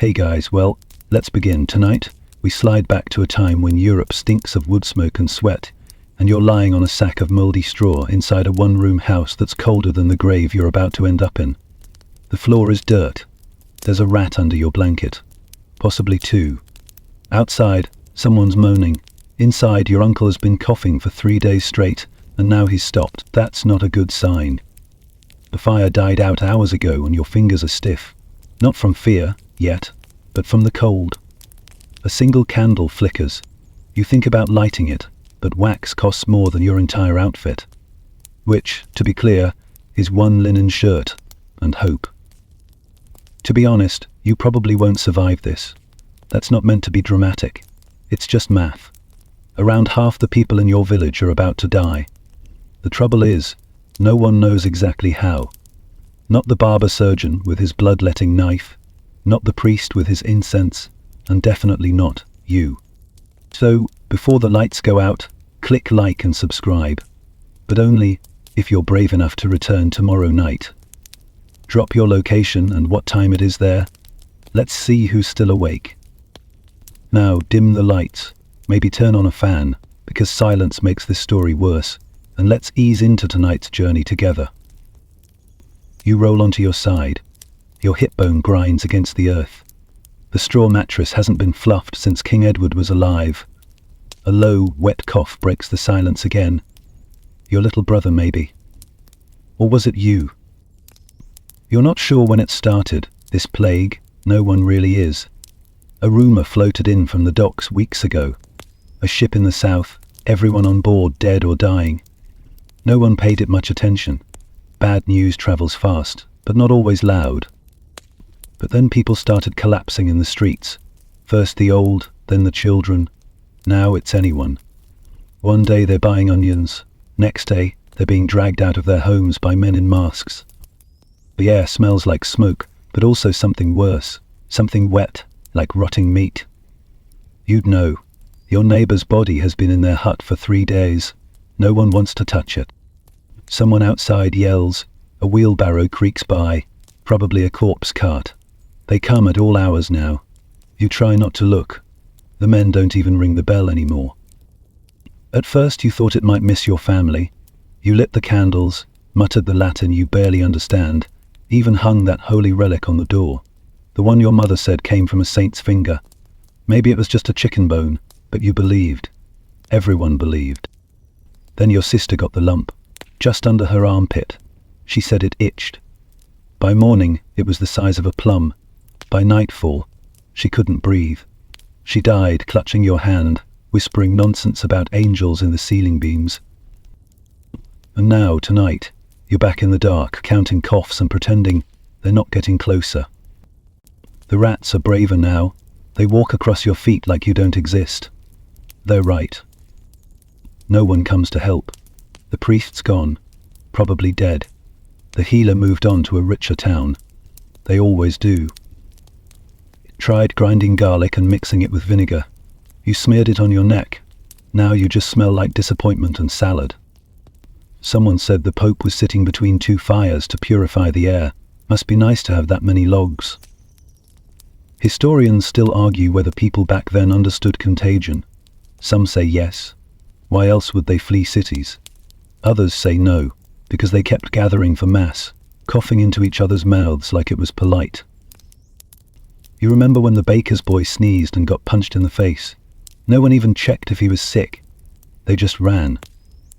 Hey guys, well, let's begin. Tonight, we slide back to a time when Europe stinks of wood smoke and sweat, and you're lying on a sack of mouldy straw inside a one-room house that's colder than the grave you're about to end up in. The floor is dirt. There's a rat under your blanket. Possibly two. Outside, someone's moaning. Inside, your uncle has been coughing for 3 days straight, and now he's stopped. That's not a good sign. The fire died out hours ago and your fingers are stiff. Not from fear, yet, but from the cold. A single candle flickers. You think about lighting it, but wax costs more than your entire outfit. Which, to be clear, is one linen shirt and hope. To be honest, you probably won't survive this. That's not meant to be dramatic. It's just math. Around half the people in your village are about to die. The trouble is, no one knows exactly how. Not the barber surgeon with his bloodletting knife, not the priest with his incense, and definitely not you. So, before the lights go out, click like and subscribe. But only if you're brave enough to return tomorrow night. Drop your location and what time it is there. Let's see who's still awake. Now, dim the lights. Maybe turn on a fan, because silence makes this story worse. And let's ease into tonight's journey together. You roll onto your side. Your hip bone grinds against the earth. The straw mattress hasn't been fluffed since King Edward was alive. A low, wet cough breaks the silence again. Your little brother, maybe. Or was it you? You're not sure when it started, this plague. No one really is. A rumour floated in from the docks weeks ago. A ship in the south, everyone on board dead or dying. No one paid it much attention. Bad news travels fast, but not always loud. But then people started collapsing in the streets. First the old, then the children. Now it's anyone. One day they're buying onions. Next day, they're being dragged out of their homes by men in masks. The air smells like smoke, but also something worse. Something wet, like rotting meat. You'd know. Your neighbour's body has been in their hut for 3 days. No one wants to touch it. Someone outside yells. A wheelbarrow creaks by. Probably a corpse cart. They come at all hours now. You try not to look. The men don't even ring the bell anymore. At first you thought it might miss your family. You lit the candles, muttered the Latin you barely understand, even hung that holy relic on the door. The one your mother said came from a saint's finger. Maybe it was just a chicken bone, but you believed. Everyone believed. Then your sister got the lump, just under her armpit. She said it itched. By morning, it was the size of a plum. By nightfall, she couldn't breathe. She died, clutching your hand, whispering nonsense about angels in the ceiling beams. And now, tonight, you're back in the dark, counting coughs and pretending they're not getting closer. The rats are braver now. They walk across your feet like you don't exist. They're right. No one comes to help. The priest's gone, probably dead. The healer moved on to a richer town. They always do. Tried grinding garlic and mixing it with vinegar. You smeared it on your neck. Now you just smell like disappointment and salad. Someone said the Pope was sitting between 2 fires to purify the air. Must be nice to have that many logs. Historians still argue whether people back then understood contagion. Some say yes. Why else would they flee cities? Others say no, because they kept gathering for mass, coughing into each other's mouths like it was polite. You remember when the baker's boy sneezed and got punched in the face? No one even checked if he was sick. They just ran.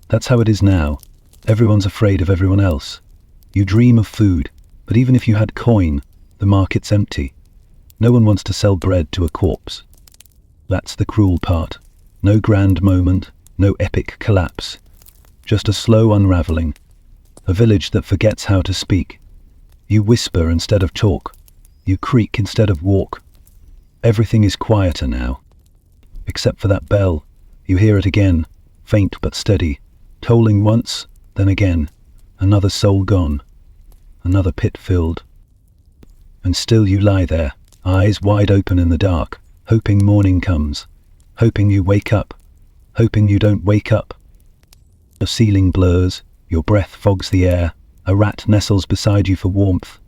That's how it is now. Everyone's afraid of everyone else. You dream of food, but even if you had coin, the market's empty. No one wants to sell bread to a corpse. That's the cruel part. No grand moment, no epic collapse. Just a slow unraveling. A village that forgets how to speak. You whisper instead of talk. You creak instead of walk. Everything is quieter now. Except for that bell. You hear it again, faint but steady, tolling once, then again. Another soul gone. Another pit filled. And still you lie there, eyes wide open in the dark, hoping morning comes. Hoping you wake up. Hoping you don't wake up. The ceiling blurs. Your breath fogs the air. A rat nestles beside you for warmth.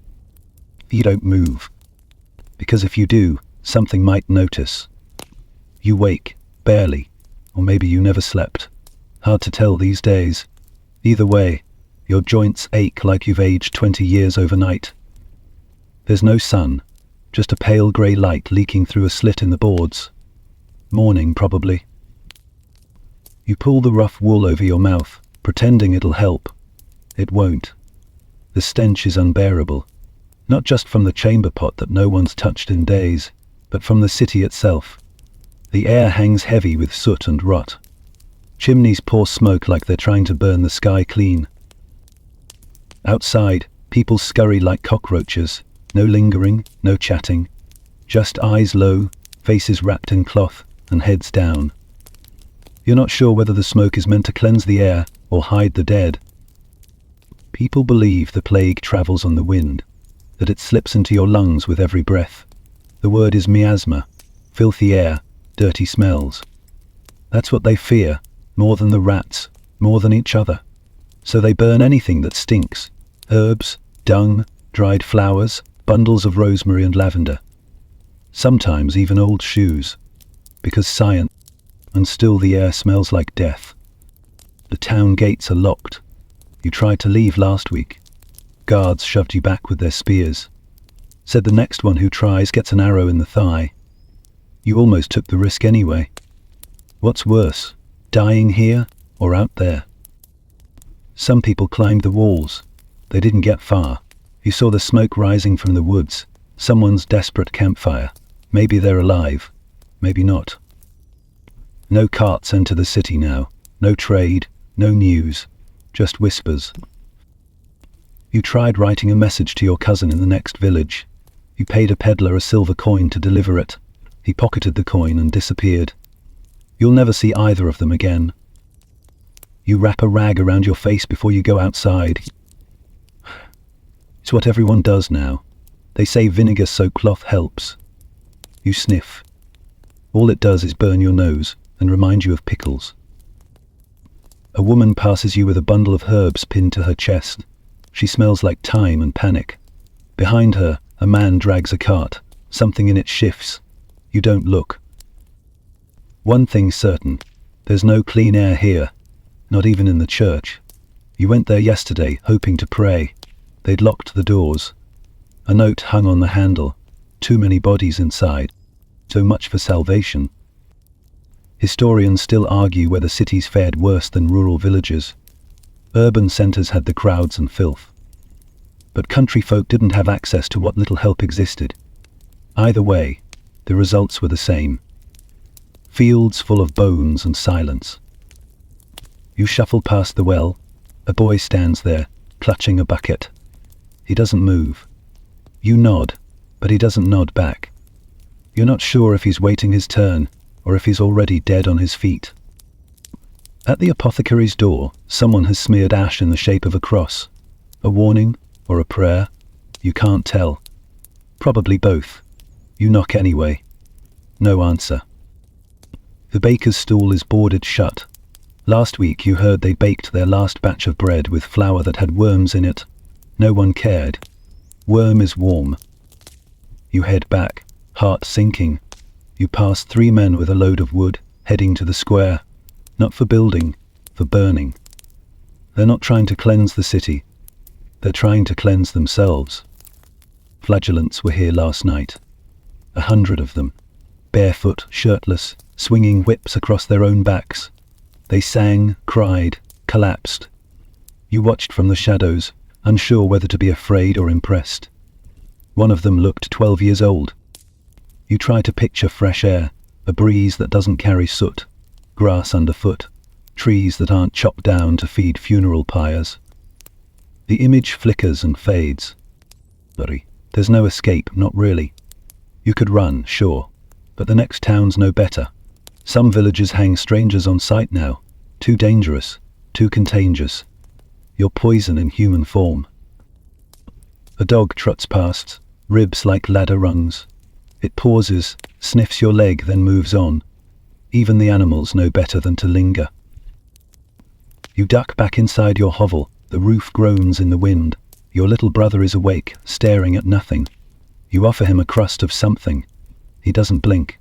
You don't move. Because if you do, something might notice. You wake, barely, or maybe you never slept. Hard to tell these days. Either way, your joints ache like you've aged 20 years overnight. There's no sun, just a pale grey light leaking through a slit in the boards. Morning, probably. You pull the rough wool over your mouth, pretending it'll help. It won't. The stench is unbearable, not just from the chamber pot that no one's touched in days, but from the city itself. The air hangs heavy with soot and rot. Chimneys pour smoke like they're trying to burn the sky clean. Outside, people scurry like cockroaches. No lingering, no chatting. Just eyes low, faces wrapped in cloth, and heads down. You're not sure whether the smoke is meant to cleanse the air or hide the dead. People believe the plague travels on the wind, that it slips into your lungs with every breath. The word is miasma, filthy air, dirty smells. That's what they fear, more than the rats, more than each other. So they burn anything that stinks. Herbs, dung, dried flowers, bundles of rosemary and lavender. Sometimes even old shoes. Because science, and still the air smells like death. The town gates are locked. You tried to leave last week. Guards shoved you back with their spears. Said the next one who tries gets an arrow in the thigh. You almost took the risk anyway. What's worse, dying here or out there? Some people climbed the walls. They didn't get far. You saw the smoke rising from the woods. Someone's desperate campfire. Maybe they're alive. Maybe not. No carts enter the city now. No trade. No news. Just whispers. You tried writing a message to your cousin in the next village. You paid a peddler a silver coin to deliver it. He pocketed the coin and disappeared. You'll never see either of them again. You wrap a rag around your face before you go outside. It's what everyone does now. They say vinegar-soaked cloth helps. You sniff. All it does is burn your nose and remind you of pickles. A woman passes you with a bundle of herbs pinned to her chest. She smells like thyme and panic. Behind her, a man drags a cart. Something in it shifts. You don't look. One thing's certain. There's no clean air here. Not even in the church. You went there yesterday, hoping to pray. They'd locked the doors. A note hung on the handle. Too many bodies inside. So much for salvation. Historians still argue whether cities fared worse than rural villages. Urban centres had the crowds and filth. But country folk didn't have access to what little help existed. Either way, the results were the same. Fields full of bones and silence. You shuffle past the well. A boy stands there, clutching a bucket. He doesn't move. You nod, but he doesn't nod back. You're not sure if he's waiting his turn, or if he's already dead on his feet. At the apothecary's door, someone has smeared ash in the shape of a cross. A warning, or a prayer? You can't tell. Probably both. You knock anyway. No answer. The baker's stall is boarded shut. Last week you heard they baked their last batch of bread with flour that had worms in it. No one cared. Worm is warm. You head back, heart sinking. You pass 3 men with a load of wood, heading to the square. Not for building, for burning. They're not trying to cleanse the city. They're trying to cleanse themselves. Flagellants were here last night. 100 of them. Barefoot, shirtless, swinging whips across their own backs. They sang, cried, collapsed. You watched from the shadows, unsure whether to be afraid or impressed. One of them looked 12 years old. You try to picture fresh air, a breeze that doesn't carry soot, grass underfoot, trees that aren't chopped down to feed funeral pyres. The image flickers and fades. There's no escape, not really. You could run, sure, but the next town's no better. Some villages hang strangers on sight now. Too dangerous, too contagious. You're poison in human form. A dog trots past, ribs like ladder rungs. It pauses, sniffs your leg, then moves on. Even the animals know better than to linger. You duck back inside your hovel. The roof groans in the wind. Your little brother is awake, staring at nothing. You offer him a crust of something. He doesn't blink.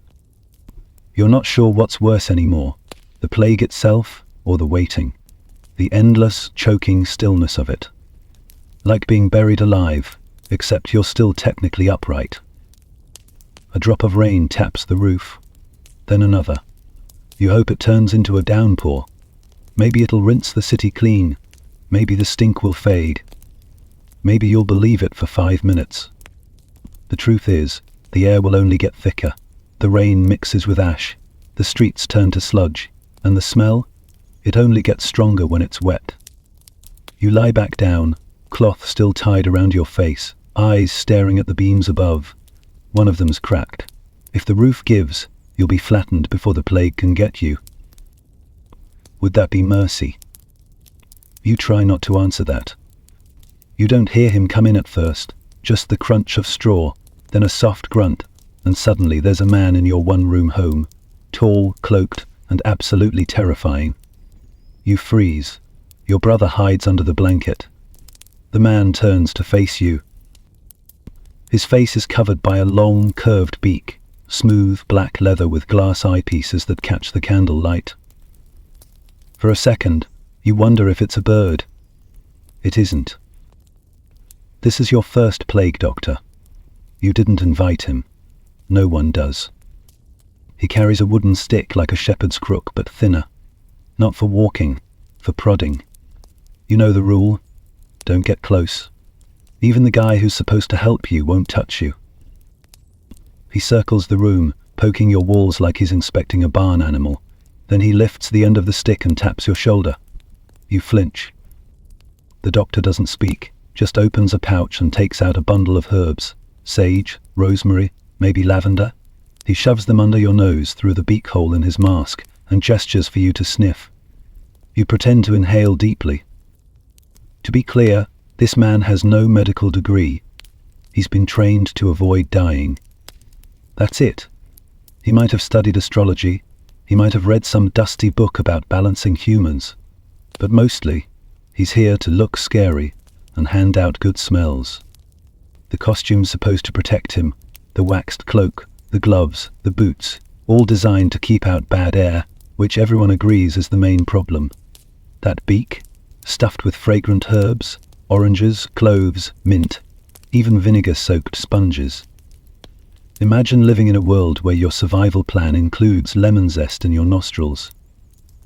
You're not sure what's worse anymore, the plague itself or the waiting, the endless, choking stillness of it. Like being buried alive, except you're still technically upright. A drop of rain taps the roof, then another. You hope it turns into a downpour. Maybe it'll rinse the city clean. Maybe the stink will fade. Maybe you'll believe it for 5 minutes. The truth is, the air will only get thicker. The rain mixes with ash. The streets turn to sludge. And the smell? It only gets stronger when it's wet. You lie back down, cloth still tied around your face, eyes staring at the beams above. One of them's cracked. If the roof gives, you'll be flattened before the plague can get you. Would that be mercy? You try not to answer that. You don't hear him come in at first, just the crunch of straw, then a soft grunt, and suddenly there's a man in your one-room home, tall, cloaked, and absolutely terrifying. You freeze. Your brother hides under the blanket. The man turns to face you. His face is covered by a long, curved beak, smooth black leather with glass eyepieces that catch the candle light. For a second, you wonder if it's a bird. It isn't. This is your first plague doctor. You didn't invite him. No one does. He carries a wooden stick like a shepherd's crook, but thinner. Not for walking, for prodding. You know the rule. Don't get close. Even the guy who's supposed to help you won't touch you. He circles the room, poking your walls like he's inspecting a barn animal. Then he lifts the end of the stick and taps your shoulder. You flinch. The doctor doesn't speak, just opens a pouch and takes out a bundle of herbs. Sage, rosemary, maybe lavender. He shoves them under your nose through the beak hole in his mask and gestures for you to sniff. You pretend to inhale deeply. To be clear, this man has no medical degree. He's been trained to avoid dying. That's it. He might have studied astrology. He might have read some dusty book about balancing humans. But mostly, he's here to look scary and hand out good smells. The costume's supposed to protect him. The waxed cloak, the gloves, the boots, all designed to keep out bad air, which everyone agrees is the main problem. That beak, stuffed with fragrant herbs, oranges, cloves, mint, even vinegar-soaked sponges. Imagine living in a world where your survival plan includes lemon zest in your nostrils.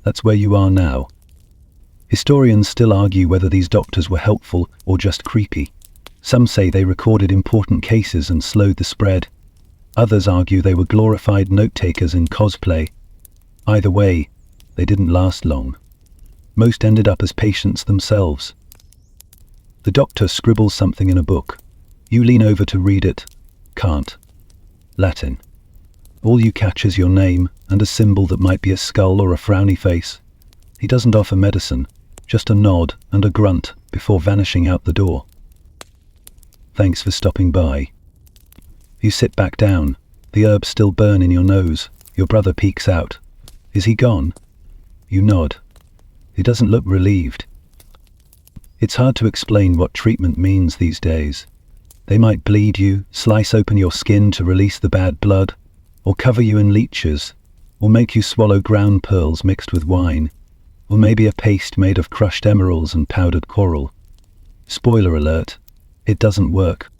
That's where you are now. Historians still argue whether these doctors were helpful or just creepy. Some say they recorded important cases and slowed the spread. Others argue they were glorified note-takers in cosplay. Either way, they didn't last long. Most ended up as patients themselves. The doctor scribbles something in a book. You lean over to read it. Can't. Latin. All you catch is your name and a symbol that might be a skull or a frowny face. He doesn't offer medicine, just a nod and a grunt before vanishing out the door. Thanks for stopping by. You sit back down. The herbs still burn in your nose. Your brother peeks out. Is he gone? You nod. He doesn't look relieved. It's hard to explain what treatment means these days. They might bleed you, slice open your skin to release the bad blood, or cover you in leeches, or make you swallow ground pearls mixed with wine, or maybe a paste made of crushed emeralds and powdered coral. Spoiler alert, it doesn't work.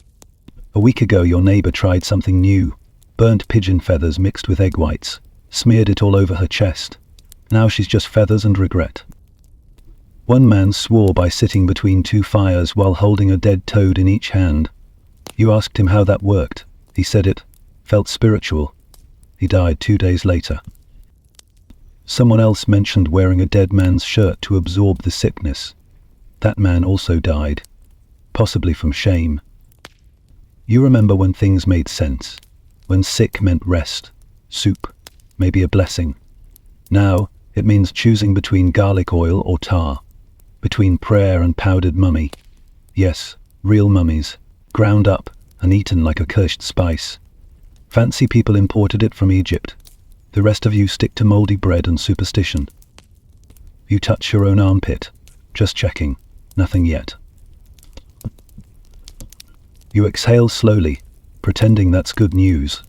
A week ago your neighbor tried something new, burnt pigeon feathers mixed with egg whites, smeared it all over her chest. Now she's just feathers and regret. One man swore by sitting between two fires while holding a dead toad in each hand. You asked him how that worked. He said it felt spiritual. He died 2 days later. Someone else mentioned wearing a dead man's shirt to absorb the sickness. That man also died, possibly from shame. You remember when things made sense, when sick meant rest, soup, maybe a blessing. Now it means choosing between garlic oil or tar, between prayer and powdered mummy. Yes, real mummies, ground up and eaten like a cursed spice. Fancy people imported it from Egypt. The rest of you stick to moldy bread and superstition. You touch your own armpit, just checking, nothing yet. You exhale slowly, pretending that's good news.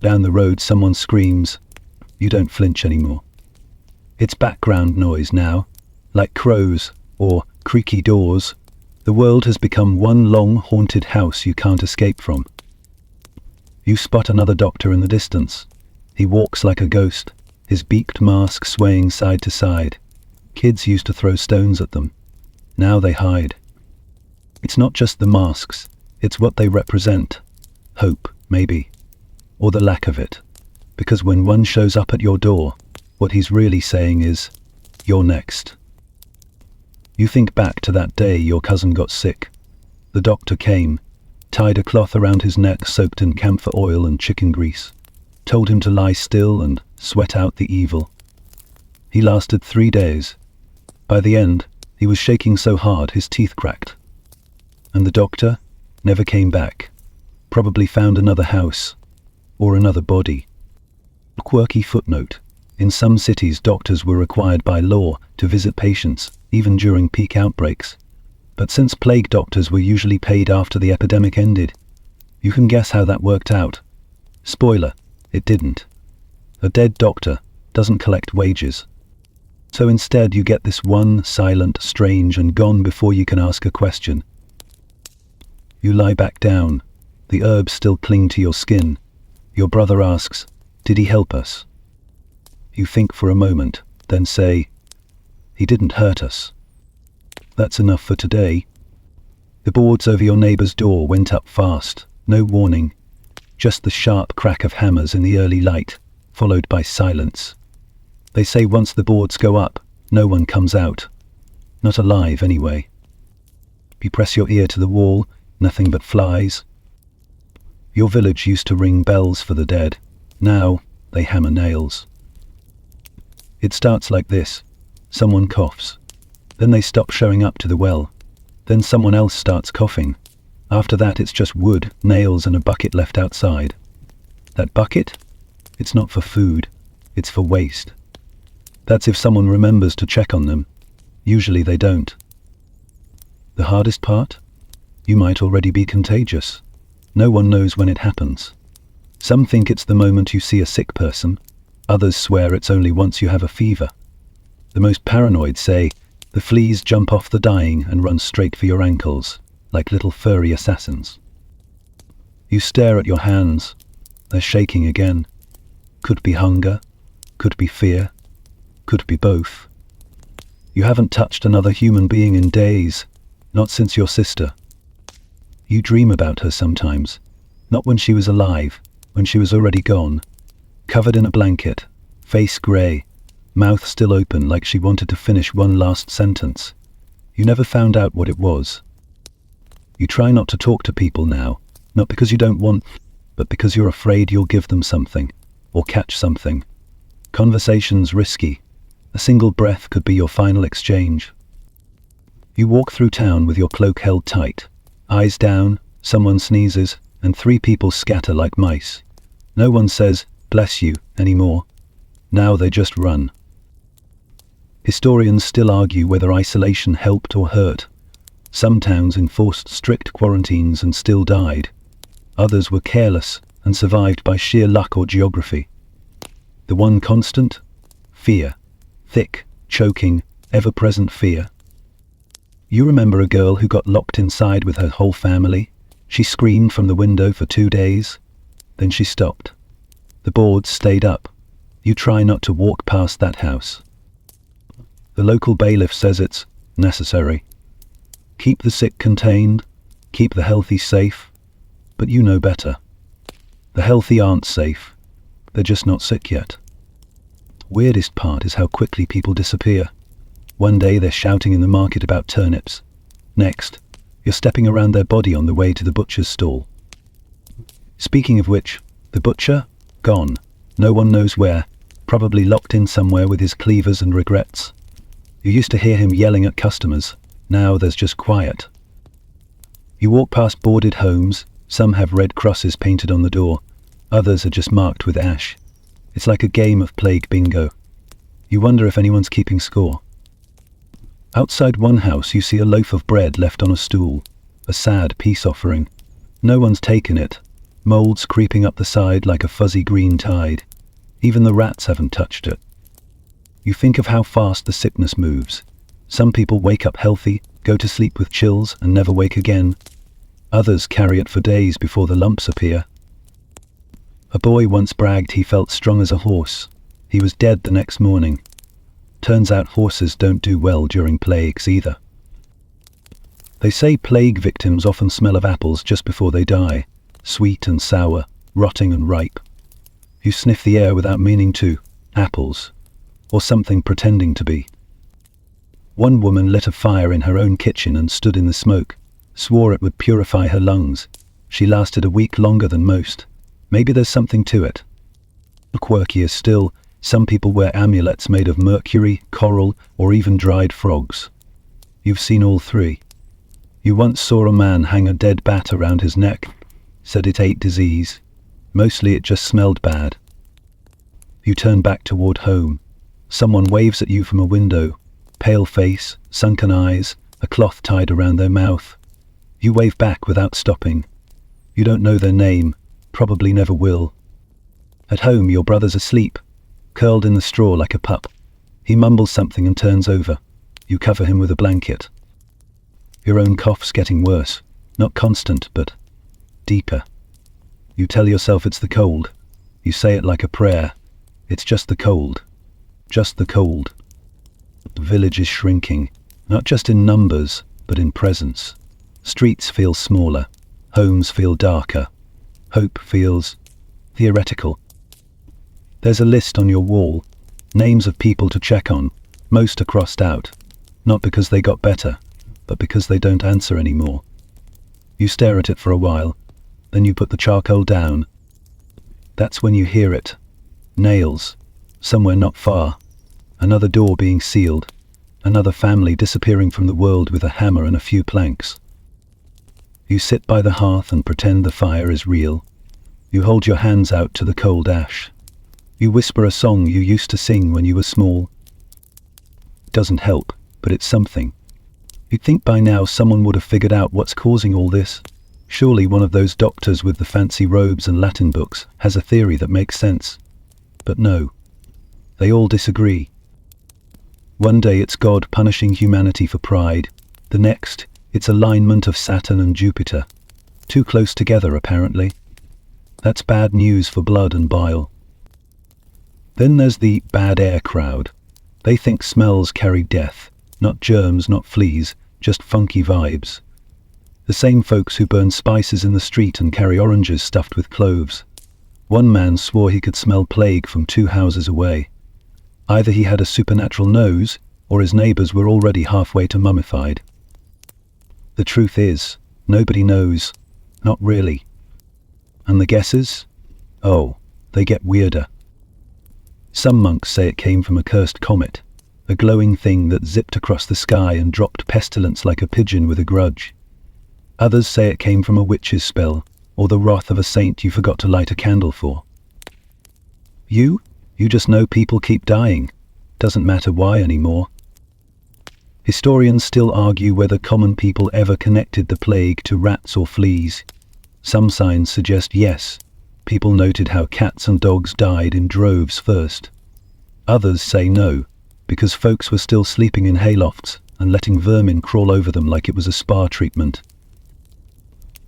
Down the road, someone screams. You don't flinch anymore. It's background noise now, like crows or creaky doors. The world has become one long haunted house you can't escape from. You spot another doctor in the distance. He walks like a ghost, his beaked mask swaying side to side. Kids used to throw stones at them. Now they hide. It's not just the masks, it's what they represent. Hope, maybe, or the lack of it. Because when one shows up at your door, what he's really saying is, you're next. You think back to that day your cousin got sick. The doctor came, tied a cloth around his neck soaked in camphor oil and chicken grease, told him to lie still and sweat out the evil. He lasted 3 days. By the end, he was shaking so hard his teeth cracked. And the doctor never came back. Probably found another house, or another body. A quirky footnote. In some cities, doctors were required by law to visit patients, even during peak outbreaks. But since plague doctors were usually paid after the epidemic ended, you can guess how that worked out. Spoiler, it didn't. A dead doctor doesn't collect wages. So instead you get this one silent, strange, and gone before you can ask a question. You lie back down. The herbs still cling to your skin. Your brother asks, "Did he help us?" You think for a moment, then say, "He didn't hurt us." That's enough for today. The boards over your neighbor's door went up fast, no warning. Just the sharp crack of hammers in the early light, followed by silence. They say once the boards go up, no one comes out. Not alive, anyway. You press your ear to the wall, nothing but flies. Your village used to ring bells for the dead. Now, they hammer nails. It starts like this. Someone coughs. Then they stop showing up to the well. Then someone else starts coughing. After that, it's just wood, nails, and a bucket left outside. That bucket? It's not for food. It's for waste. That's if someone remembers to check on them. Usually they don't. The hardest part? You might already be contagious. No one knows when it happens. Some think it's the moment you see a sick person. Others swear it's only once you have a fever. The most paranoid say the fleas jump off the dying and run straight for your ankles, like little furry assassins. You stare at your hands. They're shaking again. Could be hunger, could be fear, could be both. You haven't touched another human being in days, not since your sister. You dream about her sometimes, not when she was alive, when she was already gone, covered in a blanket, face grey, mouth still open like she wanted to finish one last sentence. You never found out what it was. You try not to talk to people now, not because you don't want, but because you're afraid you'll give them something, or catch something. Conversation's risky. A single breath could be your final exchange. You walk through town with your cloak held tight. Eyes down, someone sneezes, and 3 people scatter like mice. No one says, "Bless you," anymore. Now they just run. Historians still argue whether isolation helped or hurt. Some towns enforced strict quarantines and still died. Others were careless and survived by sheer luck or geography. The one constant? Fear. Thick, choking, ever-present fear. You remember a girl who got locked inside with her whole family? She screamed from the window for 2 days. Then she stopped. The boards stayed up. You try not to walk past that house. The local bailiff says it's necessary. Keep the sick contained, keep the healthy safe, but you know better. The healthy aren't safe. They're just not sick yet. Weirdest part is how quickly people disappear. One day they're shouting in the market about turnips. Next, you're stepping around their body on the way to the butcher's stall. Speaking of which, the butcher? Gone. No one knows where. Probably locked in somewhere with his cleavers and regrets. You used to hear him yelling at customers. Now there's just quiet. You walk past boarded homes. Some have red crosses painted on the door. Others are just marked with ash. It's like a game of plague bingo. You wonder if anyone's keeping score. Outside one house you see a loaf of bread left on a stool, a sad peace offering. No one's taken it. Molds creeping up the side like a fuzzy green tide. Even the rats haven't touched it. You think of how fast the sickness moves. Some people wake up healthy, go to sleep with chills, and never wake again. Others carry it for days before the lumps appear. A boy once bragged he felt strong as a horse. He was dead the next morning. Turns out horses don't do well during plagues either. They say plague victims often smell of apples just before they die, sweet and sour, rotting and ripe. You sniff the air without meaning to. Apples. Or something pretending to be. One woman lit a fire in her own kitchen and stood in the smoke, swore it would purify her lungs. She lasted a week longer than most. Maybe there's something to it. Quirkier still, some people wear amulets made of mercury, coral, or even dried frogs. You've seen all three. You once saw a man hang a dead bat around his neck, said it ate disease. Mostly it just smelled bad. You turn back toward home. Someone waves at you from a window. Pale face, sunken eyes, a cloth tied around their mouth. You wave back without stopping. You don't know their name, probably never will. At home, your brother's asleep, curled in the straw like a pup. He mumbles something and turns over. You cover him with a blanket. Your own cough's getting worse, not constant, but deeper. You tell yourself it's the cold. You say it like a prayer. It's just the cold. Just the cold. The village is shrinking, not just in numbers, but in presence. Streets feel smaller. Homes feel darker. Hope feels theoretical. There's a list on your wall, names of people to check on. Most are crossed out, not because they got better, but because they don't answer anymore. You stare at it for a while, then you put the charcoal down. That's when you hear it. Nails, somewhere not far. Another door being sealed. Another family disappearing from the world with a hammer and a few planks. You sit by the hearth and pretend the fire is real. You hold your hands out to the cold ash. You whisper a song you used to sing when you were small. It doesn't help, but it's something. You'd think by now someone would have figured out what's causing all this. Surely one of those doctors with the fancy robes and Latin books has a theory that makes sense. But no. They all disagree. One day it's God punishing humanity for pride. The next, it's alignment of Saturn and Jupiter. Too close together, apparently. That's bad news for blood and bile. Then there's the bad air crowd. They think smells carry death. Not germs, not fleas, just funky vibes. The same folks who burn spices in the street and carry oranges stuffed with cloves. One man swore he could smell plague from 2 houses away. Either he had a supernatural nose, or his neighbors were already halfway to mummified. The truth is, nobody knows. Not really. And the guesses? Oh, they get weirder. Some monks say it came from a cursed comet, a glowing thing that zipped across the sky and dropped pestilence like a pigeon with a grudge. Others say it came from a witch's spell, or the wrath of a saint you forgot to light a candle for. You just know people keep dying. Doesn't matter why anymore. Historians still argue whether common people ever connected the plague to rats or fleas. Some signs suggest yes. People noted how cats and dogs died in droves first. Others say no, because folks were still sleeping in haylofts and letting vermin crawl over them like it was a spa treatment.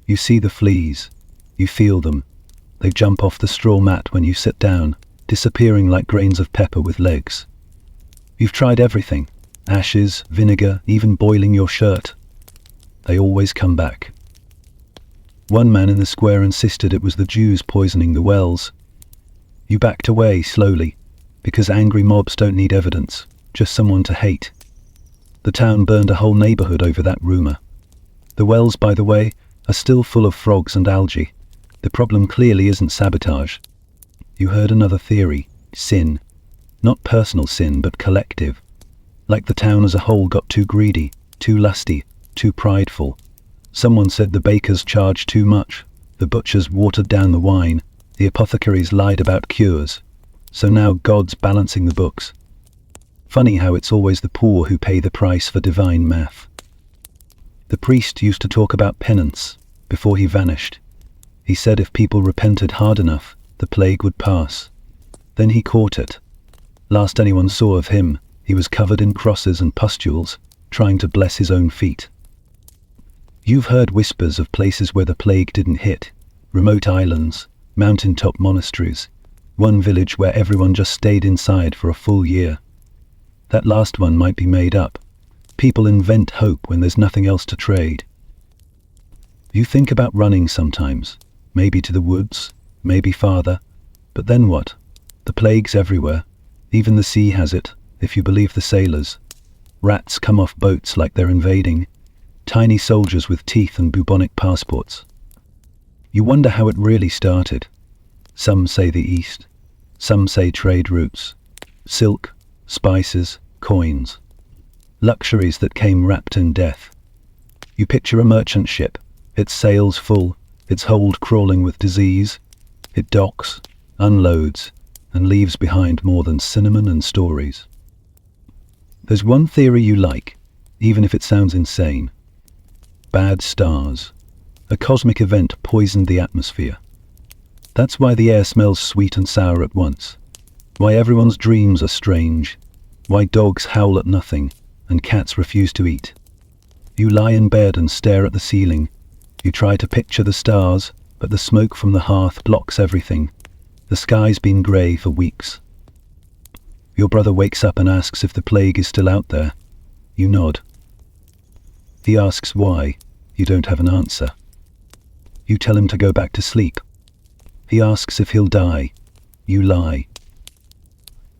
You see the fleas. You feel them. They jump off the straw mat when you sit down, disappearing like grains of pepper with legs. You've tried everything. Ashes, vinegar, even boiling your shirt. They always come back. One man in the square insisted it was the Jews poisoning the wells. You backed away slowly, because angry mobs don't need evidence, just someone to hate. The town burned a whole neighborhood over that rumor. The wells, by the way, are still full of frogs and algae. The problem clearly isn't sabotage. You heard another theory, sin. Not personal sin, but collective. Like the town as a whole got too greedy, too lusty, too prideful. Someone said the bakers charged too much, the butchers watered down the wine, the apothecaries lied about cures. So now God's balancing the books. Funny how it's always the poor who pay the price for divine math. The priest used to talk about penance before he vanished. He said if people repented hard enough, the plague would pass. Then he caught it. Last anyone saw of him, he was covered in crosses and pustules, trying to bless his own feet. You've heard whispers of places where the plague didn't hit, remote islands, mountaintop monasteries, one village where everyone just stayed inside for a full year. That last one might be made up. People invent hope when there's nothing else to trade. You think about running sometimes, maybe to the woods, maybe farther, but then what? The plague's everywhere. Even the sea has it, if you believe the sailors. Rats come off boats like they're invading. Tiny soldiers with teeth and bubonic passports. You wonder how it really started. Some say the East. Some say trade routes. Silk, spices, coins. Luxuries that came wrapped in death. You picture a merchant ship, its sails full, its hold crawling with disease. It docks, unloads, and leaves behind more than cinnamon and stories. There's one theory you like, even if it sounds insane. Bad stars. A cosmic event poisoned the atmosphere. That's why the air smells sweet and sour at once. Why everyone's dreams are strange. Why dogs howl at nothing, and cats refuse to eat. You lie in bed and stare at the ceiling. You try to picture the stars, but the smoke from the hearth blocks everything. The sky's been grey for weeks. Your brother wakes up and asks if the plague is still out there. You nod. He asks why. You don't have an answer. You tell him to go back to sleep. He asks if he'll die. You lie.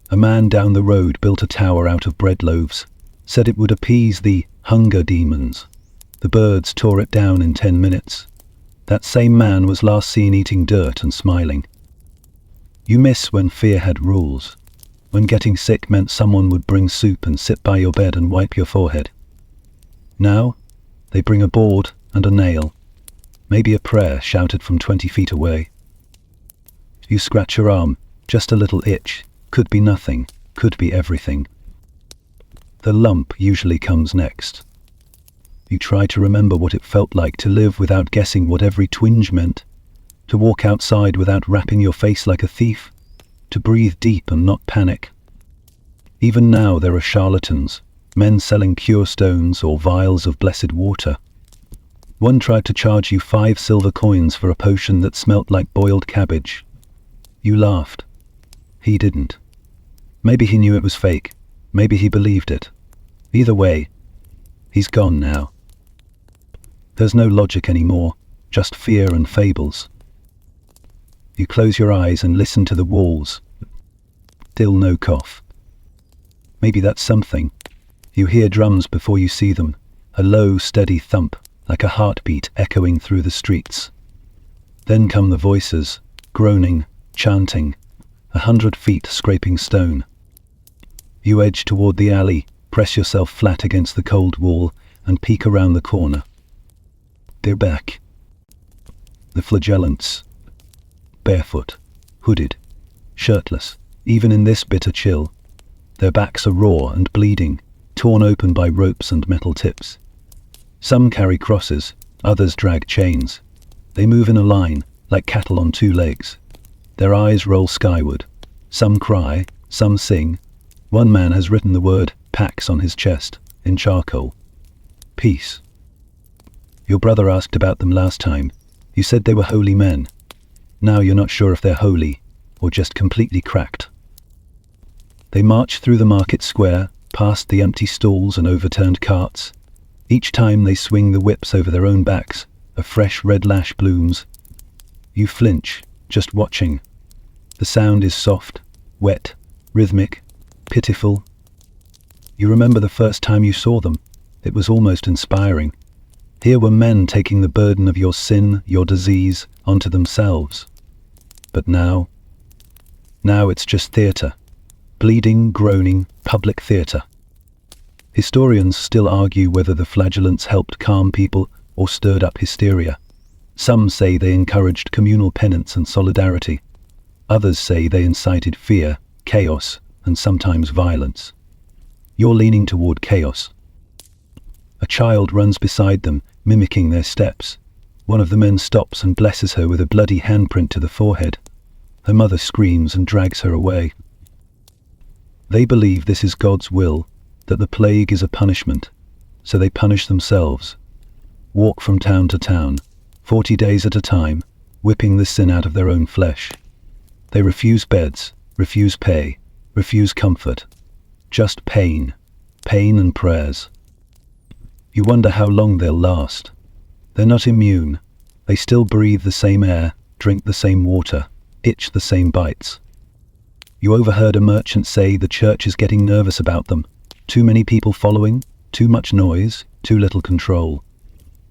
A man down the road built a tower out of bread loaves, said it would appease the hunger demons. The birds tore it down in 10 minutes. That same man was last seen eating dirt and smiling. You miss when fear had rules, when getting sick meant someone would bring soup and sit by your bed and wipe your forehead. Now, they bring a board and a nail, maybe a prayer shouted from 20 feet away. You scratch your arm, just a little itch, could be nothing, could be everything. The lump usually comes next. You try to remember what it felt like to live without guessing what every twinge meant, to walk outside without wrapping your face like a thief, to breathe deep and not panic. Even now there are charlatans, men selling cure stones or vials of blessed water. One tried to charge you 5 silver coins for a potion that smelt like boiled cabbage. You laughed. He didn't. Maybe he knew it was fake. Maybe he believed it. Either way, he's gone now. There's no logic anymore, just fear and fables. You close your eyes and listen to the walls. Still no cough. Maybe that's something. You hear drums before you see them, a low, steady thump, like a heartbeat echoing through the streets. Then come the voices, groaning, chanting, 100 feet scraping stone. You edge toward the alley, press yourself flat against the cold wall, and peek around the corner. They're back. The flagellants. Barefoot, hooded, shirtless, even in this bitter chill. Their backs are raw and bleeding, torn open by ropes and metal tips. Some carry crosses, others drag chains. They move in a line, like cattle on 2 legs. Their eyes roll skyward. Some cry, some sing. One man has written the word Pax on his chest, in charcoal. Peace. Your brother asked about them last time. You said they were holy men. Now you're not sure if they're holy, or just completely cracked. They march through the market square, past the empty stalls and overturned carts. Each time they swing the whips over their own backs, a fresh red lash blooms. You flinch, just watching. The sound is soft, wet, rhythmic, pitiful. You remember the first time you saw them. It was almost inspiring. Here were men taking the burden of your sin, your disease, onto themselves. But now it's just theatre. Bleeding, groaning, public theatre. Historians still argue whether the flagellants helped calm people or stirred up hysteria. Some say they encouraged communal penance and solidarity. Others say they incited fear, chaos, and sometimes violence. You're leaning toward chaos. A child runs beside them, mimicking their steps. One of the men stops and blesses her with a bloody handprint to the forehead. Her mother screams and drags her away. They believe this is God's will, that the plague is a punishment, so they punish themselves. Walk from town to town, 40 days at a time, whipping the sin out of their own flesh. They refuse beds, refuse pay, refuse comfort. Just pain, pain and prayers. You wonder how long they'll last. They're not immune. They still breathe the same air, drink the same water, itch the same bites. You overheard a merchant say the church is getting nervous about them. Too many people following, too much noise, too little control.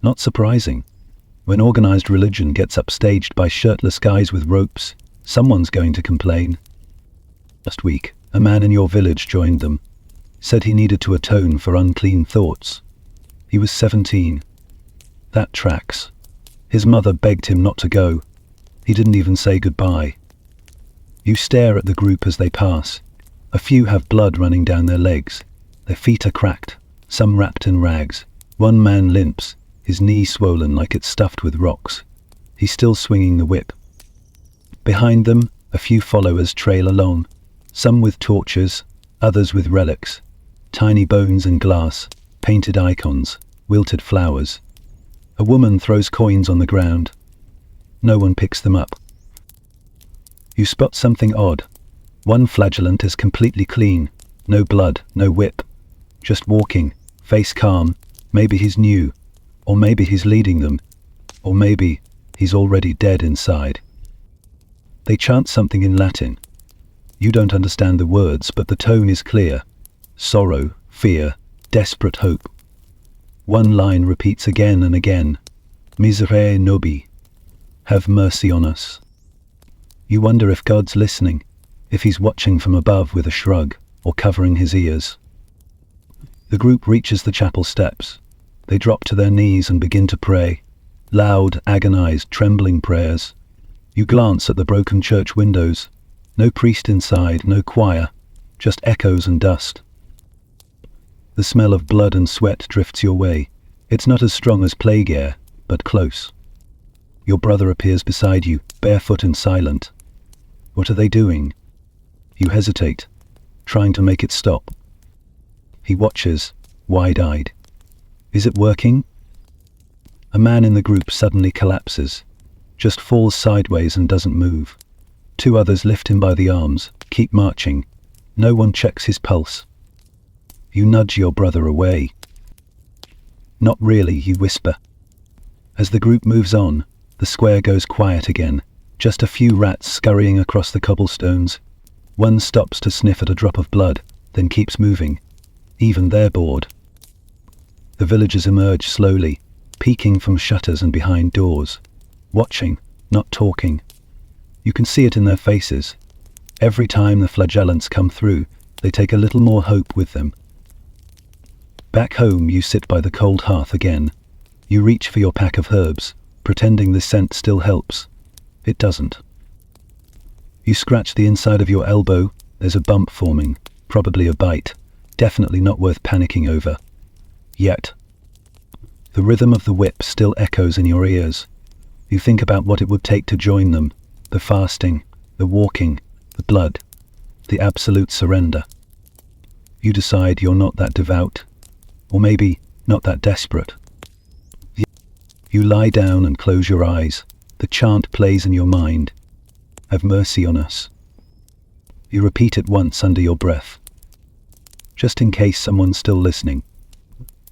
Not surprising. When organized religion gets upstaged by shirtless guys with ropes, someone's going to complain. Last week, a man in your village joined them. Said he needed to atone for unclean thoughts. He was 17. That tracks. His mother begged him not to go. He didn't even say goodbye. You stare at the group as they pass. A few have blood running down their legs. Their feet are cracked, some wrapped in rags. One man limps, his knee swollen like it's stuffed with rocks. He's still swinging the whip. Behind them, a few followers trail along, some with torches, others with relics. Tiny bones and glass, painted icons, wilted flowers. A woman throws coins on the ground. No one picks them up. You spot something odd. One flagellant is completely clean. No blood, no whip. Just walking, face calm. Maybe he's new. Or maybe he's leading them. Or maybe he's already dead inside. They chant something in Latin. You don't understand the words, but the tone is clear. Sorrow, fear, desperate hope. One line repeats again and again. Miserere nobi. Have mercy on us. You wonder if God's listening, if he's watching from above with a shrug, or covering his ears. The group reaches the chapel steps. They drop to their knees and begin to pray. Loud, agonized, trembling prayers. You glance at the broken church windows. No priest inside, no choir, just echoes and dust. The smell of blood and sweat drifts your way. It's not as strong as plague air, but close. Your brother appears beside you, barefoot and silent. What are they doing? You hesitate, trying to make it stop. He watches, wide-eyed. Is it working? A man in the group suddenly collapses, just falls sideways and doesn't move. Two others lift him by the arms, keep marching. No one checks his pulse. You nudge your brother away. Not really, you whisper. As the group moves on, the square goes quiet again. Just a few rats scurrying across the cobblestones. One stops to sniff at a drop of blood, then keeps moving. Even they're bored. The villagers emerge slowly, peeking from shutters and behind doors. Watching, not talking. You can see it in their faces. Every time the flagellants come through, they take a little more hope with them. Back home, you sit by the cold hearth again. You reach for your pack of herbs, pretending the scent still helps. It doesn't. You scratch the inside of your elbow. There's a bump forming, probably a bite. Definitely not worth panicking over. Yet. The rhythm of the whip still echoes in your ears. You think about what it would take to join them. The fasting, the walking, the blood, the absolute surrender. You decide you're not that devout, or maybe not that desperate. You lie down and close your eyes. The chant plays in your mind. Have mercy on us. You repeat it once under your breath, just in case someone's still listening.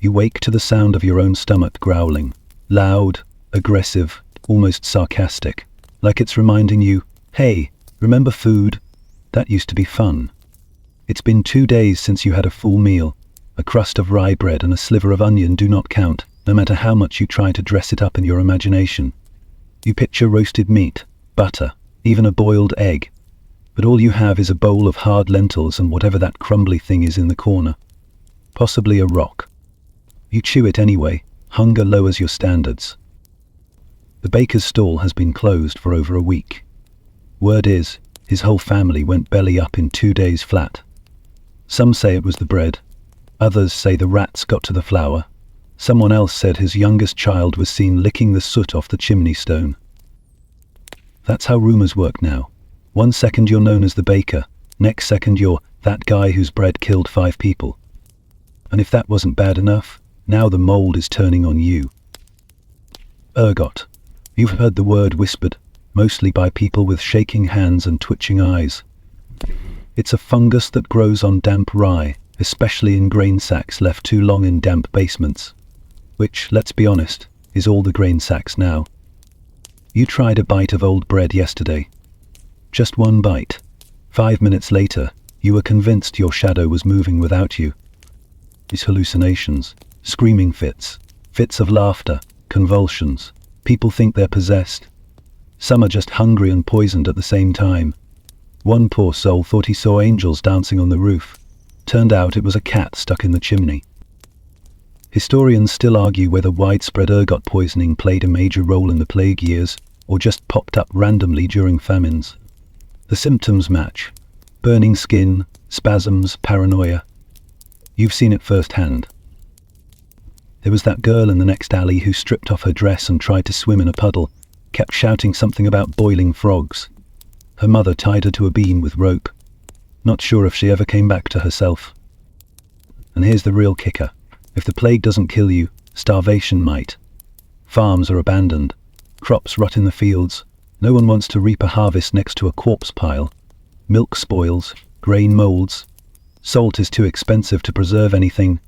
You wake to the sound of your own stomach growling, loud, aggressive, almost sarcastic, like it's reminding you, hey, remember food? That used to be fun. It's been 2 days since you had a full meal. A crust of rye bread and a sliver of onion do not count, no matter how much you try to dress it up in your imagination. You picture roasted meat, butter, even a boiled egg, but all you have is a bowl of hard lentils and whatever that crumbly thing is in the corner. Possibly a rock. You chew it anyway. Hunger lowers your standards. The baker's stall has been closed for over a week. Word is, his whole family went belly up in 2 days flat. Some say it was the bread. Others say the rats got to the flour. Someone else said his youngest child was seen licking the soot off the chimney stone. That's how rumors work now. 1 second you're known as the baker, next second you're that guy whose bread killed 5 people. And if that wasn't bad enough, now the mold is turning on you. Ergot. You've heard the word whispered, mostly by people with shaking hands and twitching eyes. It's a fungus that grows on damp rye, especially in grain sacks left too long in damp basements. Which, let's be honest, is all the grain sacks now. You tried a bite of old bread yesterday. Just one bite. 5 minutes later, you were convinced your shadow was moving without you. These hallucinations, screaming fits, fits of laughter, convulsions. People think they're possessed. Some are just hungry and poisoned at the same time. One poor soul thought he saw angels dancing on the roof. Turned out it was a cat stuck in the chimney. Historians still argue whether widespread ergot poisoning played a major role in the plague years or just popped up randomly during famines. The symptoms match: burning skin, spasms, paranoia. You've seen it firsthand. There was that girl in the next alley who stripped off her dress and tried to swim in a puddle, kept shouting something about boiling frogs. Her mother tied her to a beam with rope. Not sure if she ever came back to herself. And here's the real kicker. If the plague doesn't kill you, starvation might. Farms are abandoned. Crops rot in the fields. No one wants to reap a harvest next to a corpse pile. Milk spoils. Grain molds. Salt is too expensive to preserve anything.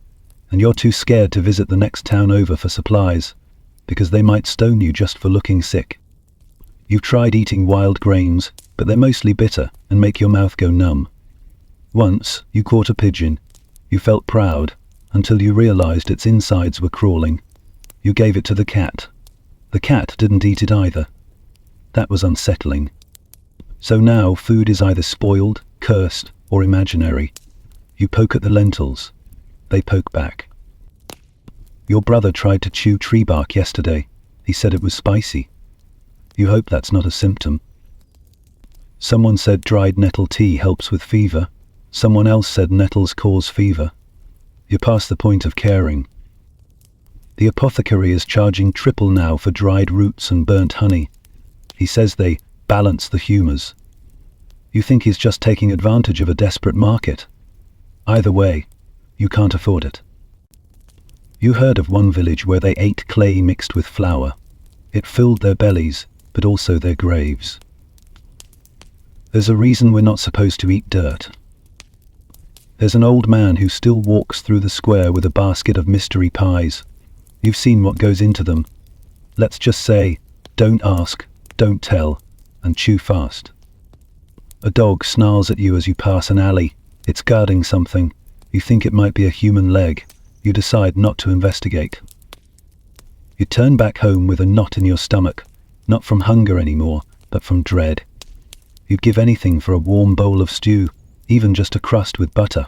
And you're too scared to visit the next town over for supplies, because they might stone you just for looking sick. You've tried eating wild grains, but they're mostly bitter and make your mouth go numb. Once, you caught a pigeon. You felt proud, until you realized its insides were crawling. You gave it to the cat. The cat didn't eat it either. That was unsettling. So now food is either spoiled, cursed, or imaginary. You poke at the lentils. They poke back. Your brother tried to chew tree bark yesterday. He said it was spicy. You hope that's not a symptom. Someone said dried nettle tea helps with fever. Someone else said nettles cause fever. You're past the point of caring. The apothecary is charging triple now for dried roots and burnt honey. He says they balance the humours. You think he's just taking advantage of a desperate market. Either way, you can't afford it. You heard of one village where they ate clay mixed with flour. It filled their bellies, but also their graves. There's a reason we're not supposed to eat dirt. There's an old man who still walks through the square with a basket of mystery pies. You've seen what goes into them. Let's just say, don't ask, don't tell, and chew fast. A dog snarls at you as you pass an alley. It's guarding something. You think it might be a human leg. You decide not to investigate. You turn back home with a knot in your stomach, not from hunger anymore, but from dread. You'd give anything for a warm bowl of stew, even just a crust with butter.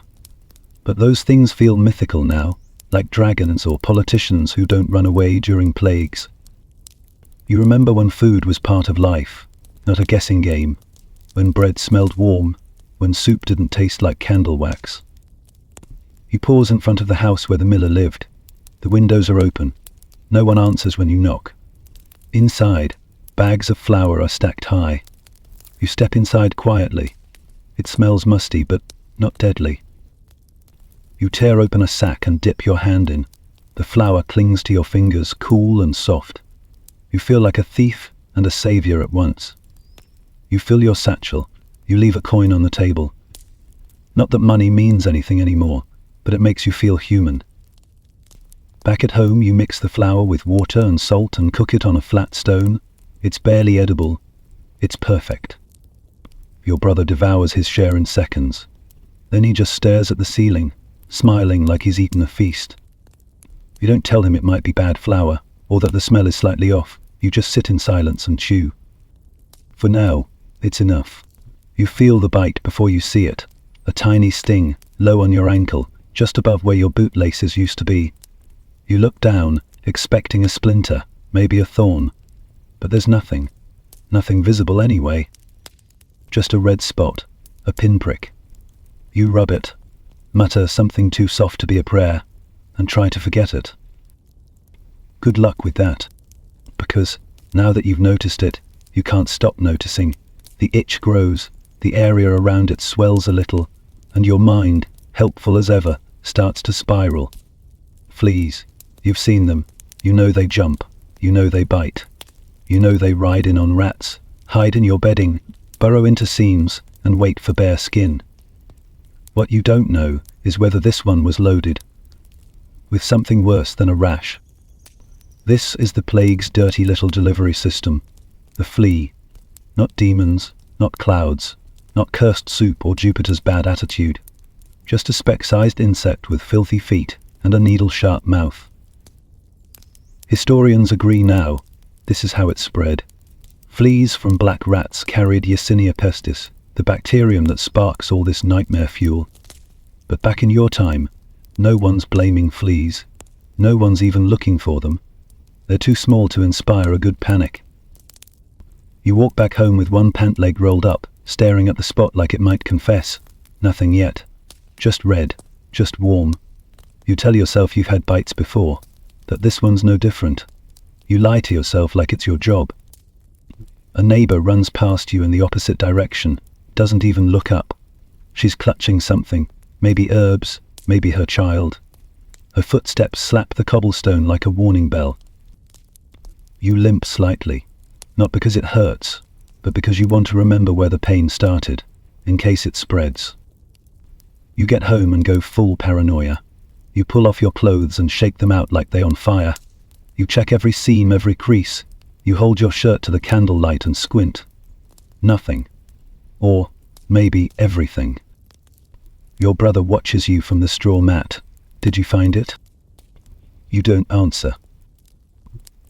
But those things feel mythical now, like dragons or politicians who don't run away during plagues. You remember when food was part of life, not a guessing game, when bread smelled warm, when soup didn't taste like candle wax. You pause in front of the house where the miller lived. The windows are open. No one answers when you knock. Inside, bags of flour are stacked high. You step inside quietly. It smells musty, but not deadly. You tear open a sack and dip your hand in. The flour clings to your fingers, cool and soft. You feel like a thief and a savior at once. You fill your satchel. You leave a coin on the table. Not that money means anything anymore, but it makes you feel human. Back at home, you mix the flour with water and salt and cook it on a flat stone. It's barely edible. It's perfect. Your brother devours his share in seconds. Then he just stares at the ceiling, smiling like he's eaten a feast. You don't tell him it might be bad flour, or that the smell is slightly off. You just sit in silence and chew. For now, it's enough. You feel the bite before you see it. A tiny sting, low on your ankle, just above where your bootlaces used to be. You look down, expecting a splinter, maybe a thorn. But there's nothing. Nothing visible anyway. Just a red spot, a pinprick. You rub it, mutter something too soft to be a prayer, and try to forget it. Good luck with that. Because, now that you've noticed it, you can't stop noticing. The itch grows, the area around it swells a little, and your mind, helpful as ever, starts to spiral. Fleas. You've seen them. You know they jump. You know they bite. You know they ride in on rats, hide in your bedding, burrow into seams, and wait for bare skin. What you don't know is whether this one was loaded with something worse than a rash. This is the plague's dirty little delivery system. The flea. Not demons, not clouds, not cursed soup or Jupiter's bad attitude. Just a speck-sized insect with filthy feet and a needle-sharp mouth. Historians agree now, this is how it spread. Fleas from black rats carried Yersinia pestis, the bacterium that sparks all this nightmare fuel. But back in your time, no one's blaming fleas. No one's even looking for them. They're too small to inspire a good panic. You walk back home with one pant leg rolled up, staring at the spot like it might confess. Nothing yet. Just red. Just warm. You tell yourself you've had bites before, that this one's no different. You lie to yourself like it's your job. A neighbor runs past you in the opposite direction, doesn't even look up. She's clutching something, maybe herbs, maybe her child. Her footsteps slap the cobblestone like a warning bell. You limp slightly, not because it hurts, but because you want to remember where the pain started, in case it spreads. You get home and go full paranoia. You pull off your clothes and shake them out like they're on fire. You check every seam, every crease. You hold your shirt to the candlelight and squint. Nothing. Or maybe everything. Your brother watches you from the straw mat. Did you find it? You don't answer.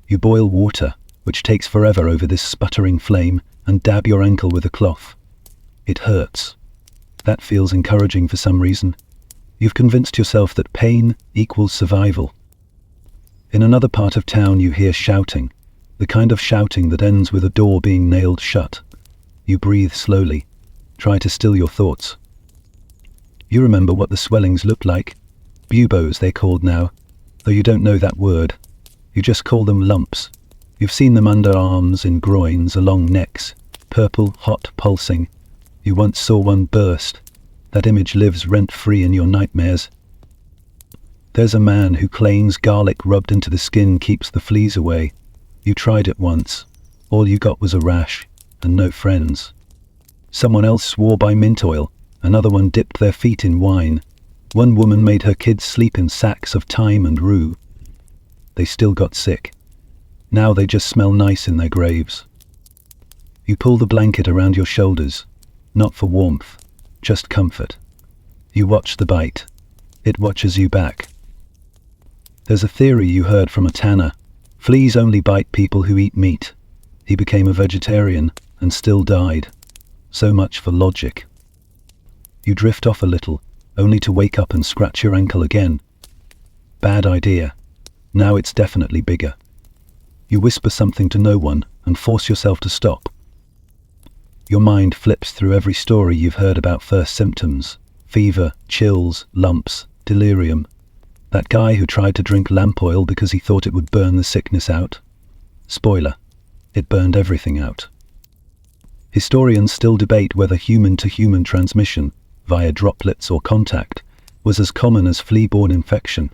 You boil water, which takes forever over this sputtering flame, and dab your ankle with a cloth. It hurts. That feels encouraging for some reason. You've convinced yourself that pain equals survival. In another part of town you hear shouting, the kind of shouting that ends with a door being nailed shut. You breathe slowly, try to still your thoughts. You remember what the swellings looked like. Buboes they're called now, though you don't know that word. You just call them lumps. You've seen them under arms, in groins, along necks, purple, hot, pulsing. You once saw one burst. That image lives rent-free in your nightmares. There's a man who claims garlic rubbed into the skin keeps the fleas away. You tried it once. All you got was a rash, and no friends. Someone else swore by mint oil. Another one dipped their feet in wine. One woman made her kids sleep in sacks of thyme and rue. They still got sick. Now they just smell nice in their graves. You pull the blanket around your shoulders, not for warmth, just comfort. You watch the bite. It watches you back. There's a theory you heard from a tanner. Fleas only bite people who eat meat. He became a vegetarian and still died. So much for logic. You drift off a little, only to wake up and scratch your ankle again. Bad idea. Now it's definitely bigger. You whisper something to no one and force yourself to stop. Your mind flips through every story you've heard about first symptoms. Fever, chills, lumps, delirium. That guy who tried to drink lamp oil because he thought it would burn the sickness out. Spoiler, it burned everything out. Historians still debate whether human-to-human transmission, via droplets or contact, was as common as flea-borne infection.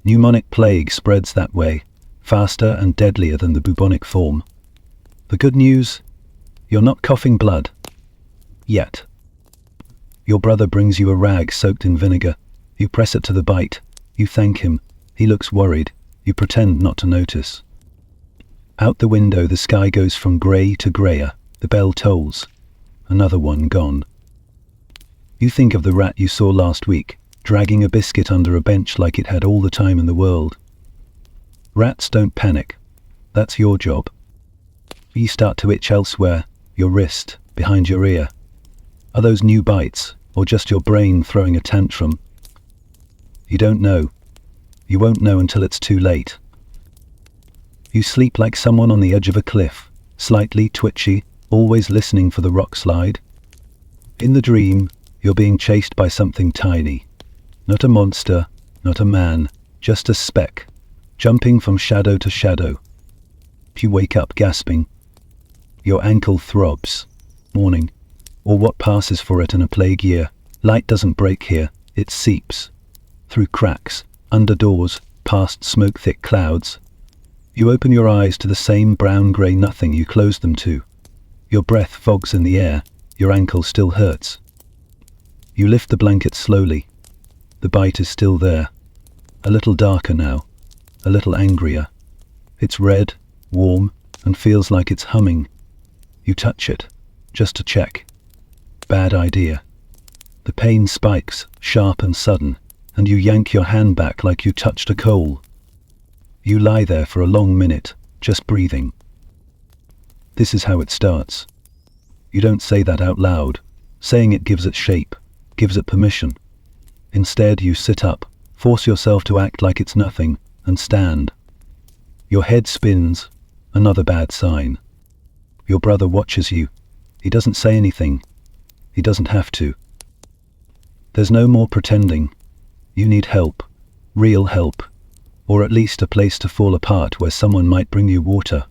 Pneumonic plague spreads that way, faster and deadlier than the bubonic form. The good news? You're not coughing blood. Yet. Your brother brings you a rag soaked in vinegar. You press it to the bite. You thank him. He looks worried. You pretend not to notice. Out the window the sky goes from grey to greyer. The bell tolls. Another one gone. You think of the rat you saw last week, dragging a biscuit under a bench like it had all the time in the world. Rats don't panic. That's your job. You start to itch elsewhere, your wrist, behind your ear. Are those new bites, or just your brain throwing a tantrum? You don't know. You won't know until it's too late. You sleep like someone on the edge of a cliff, slightly twitchy, always listening for the rock slide. In the dream, you're being chased by something tiny. Not a monster, not a man, just a speck. jumping from shadow to shadow. You wake up gasping. Your ankle throbs. Morning, or what passes for it in a plague year. Light doesn't break here, it seeps. Through cracks, under doors, past smoke-thick clouds. You open your eyes to the same brown-grey nothing you closed them to. Your breath fogs in the air, your ankle still hurts. You lift the blanket slowly. The bite is still there. A little darker now, a little angrier. It's red, warm, and feels like it's humming. You touch it, just to check. Bad idea. The pain spikes, sharp and sudden, and you yank your hand back like you touched a coal. You lie there for a long minute, just breathing. This is how it starts. You don't say that out loud. Saying it gives it shape, gives it permission. Instead, you sit up, force yourself to act like it's nothing, and stand. Your head spins, another bad sign. Your brother watches you. He doesn't say anything. He doesn't have to. There's no more pretending. You need help, real help, or at least a place to fall apart where someone might bring you water.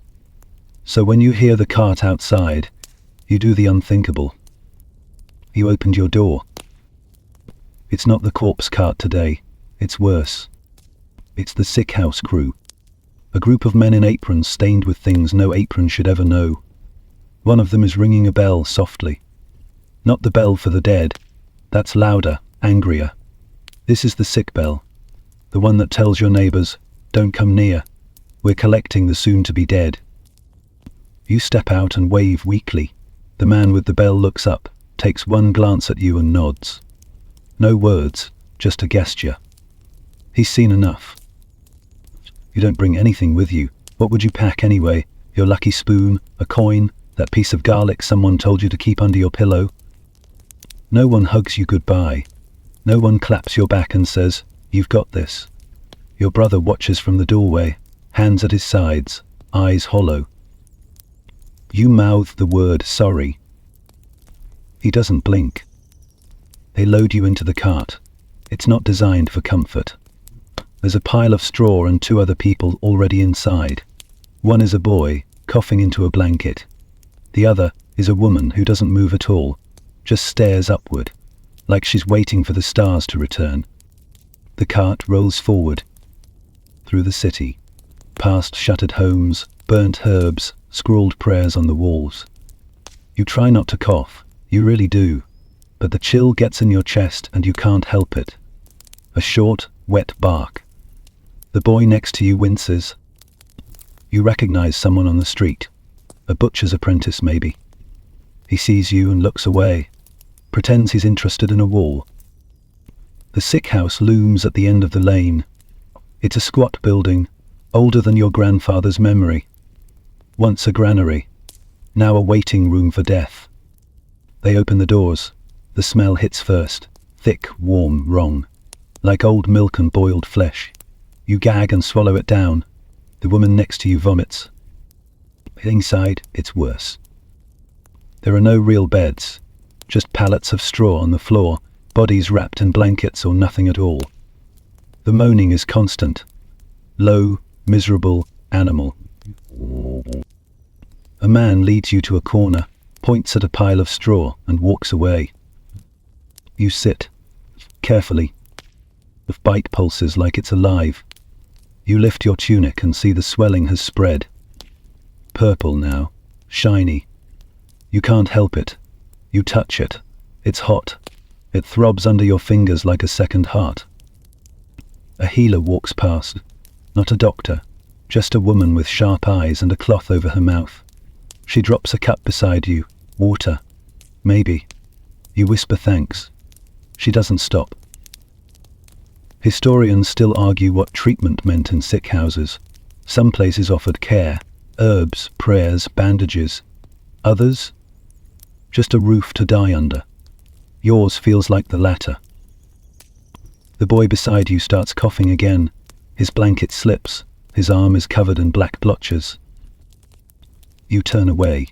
So when you hear the cart outside, you do the unthinkable. You opened your door. It's not the corpse cart today, it's worse. It's the sick house crew. A group of men in aprons stained with things no apron should ever know. One of them is ringing a bell softly. Not the bell for the dead. That's louder, angrier. This is the sick bell. The one that tells your neighbors, don't come near. We're collecting the soon-to-be dead. You step out and wave weakly. The man with the bell looks up, takes one glance at you and nods. No words, just a gesture. He's seen enough. You don't bring anything with you. What would you pack anyway? Your lucky spoon, a coin, that piece of garlic someone told you to keep under your pillow? No one hugs you goodbye. No one claps your back and says, you've got this. Your brother watches from the doorway, hands at his sides, eyes hollow. You mouth the word sorry. He doesn't blink. They load you into the cart. It's not designed for comfort. There's a pile of straw and two other people already inside. One is a boy, coughing into a blanket. The other is a woman who doesn't move at all, just stares upward, like she's waiting for the stars to return. The cart rolls forward, through the city, past shuttered homes, burnt herbs, scrawled prayers on the walls. You try not to cough, you really do, but the chill gets in your chest and you can't help it. A short, wet bark. The boy next to you winces. You recognize someone on the street, a butcher's apprentice maybe. He sees you and looks away, pretends he's interested in a wall. The sick house looms at the end of the lane. It's a squat building, older than your grandfather's memory. Once a granary, now a waiting room for death. They open the doors. The smell hits first, thick, warm, wrong, like old milk and boiled flesh. You gag and swallow it down. The woman next to you vomits. Inside, it's worse. There are no real beds, just pallets of straw on the floor, bodies wrapped in blankets or nothing at all. The moaning is constant. Low, miserable, animal. A man leads you to a corner, points at a pile of straw and walks away. You sit, carefully, with bite pulses like it's alive. You lift your tunic and see the swelling has spread. Purple now, shiny. You can't help it. You touch it. It's hot. It throbs under your fingers like a second heart. A healer walks past. Not a doctor, just a woman with sharp eyes and a cloth over her mouth. She drops a cup beside you. Water. Maybe. You whisper thanks. She doesn't stop. Historians still argue what treatment meant in sick houses. Some places offered care, herbs, prayers, bandages. Others? Just a roof to die under. Yours feels like the latter. The boy beside you starts coughing again. His blanket slips. His arm is covered in black blotches. You turn away.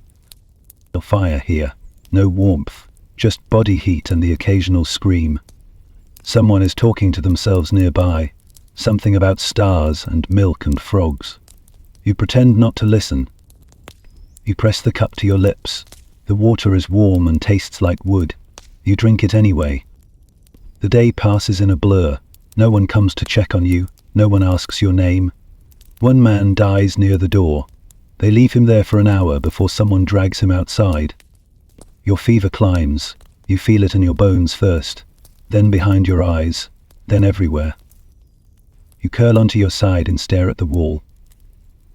No fire here. No warmth. Just body heat and the occasional scream. Someone is talking to themselves nearby. Something about stars and milk and frogs. You pretend not to listen. You press the cup to your lips. The water is warm and tastes like wood. You drink it anyway. The day passes in a blur. No one comes to check on you. No one asks your name. One man dies near the door. They leave him there for an hour before someone drags him outside. Your fever climbs. You feel it in your bones first, then behind your eyes, then everywhere. You curl onto your side and stare at the wall.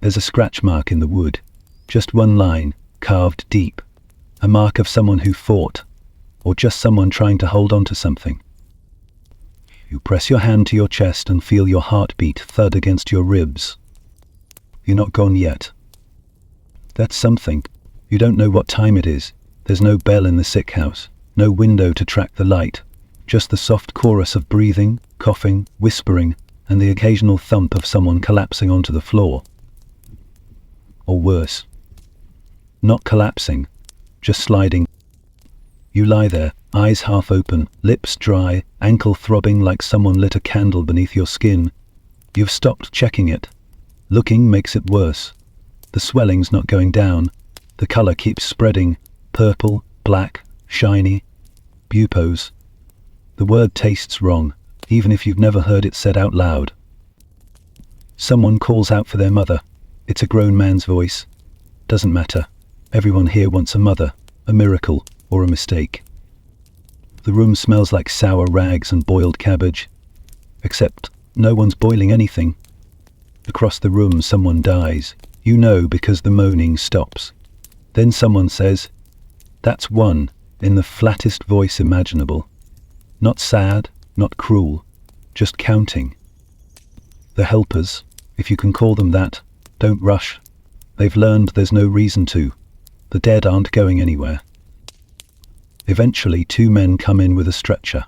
There's a scratch mark in the wood. Just one line, carved deep. A mark of someone who fought, or just someone trying to hold on to something. You press your hand to your chest and feel your heartbeat thud against your ribs. You're not gone yet. That's something. You don't know what time it is. There's no bell in the sick house, no window to track the light, just the soft chorus of breathing, coughing, whispering, and the occasional thump of someone collapsing onto the floor. Or worse. Not collapsing, just sliding. You lie there, eyes half open, lips dry, ankle throbbing like someone lit a candle beneath your skin. You've stopped checking it. Looking makes it worse. The swelling's not going down. The color keeps spreading. Purple, black, shiny. Bupoes. The word tastes wrong, even if you've never heard it said out loud. Someone calls out for their mother. It's a grown man's voice. Doesn't matter. Everyone here wants a mother, a miracle, or a mistake. The room smells like sour rags and boiled cabbage. Except no one's boiling anything. Across the room someone dies. You know because the moaning stops. Then someone says, "That's one," in the flattest voice imaginable. Not sad, not cruel, just counting. The helpers, if you can call them that, don't rush. They've learned there's no reason to. The dead aren't going anywhere. Eventually 2 men come in with a stretcher.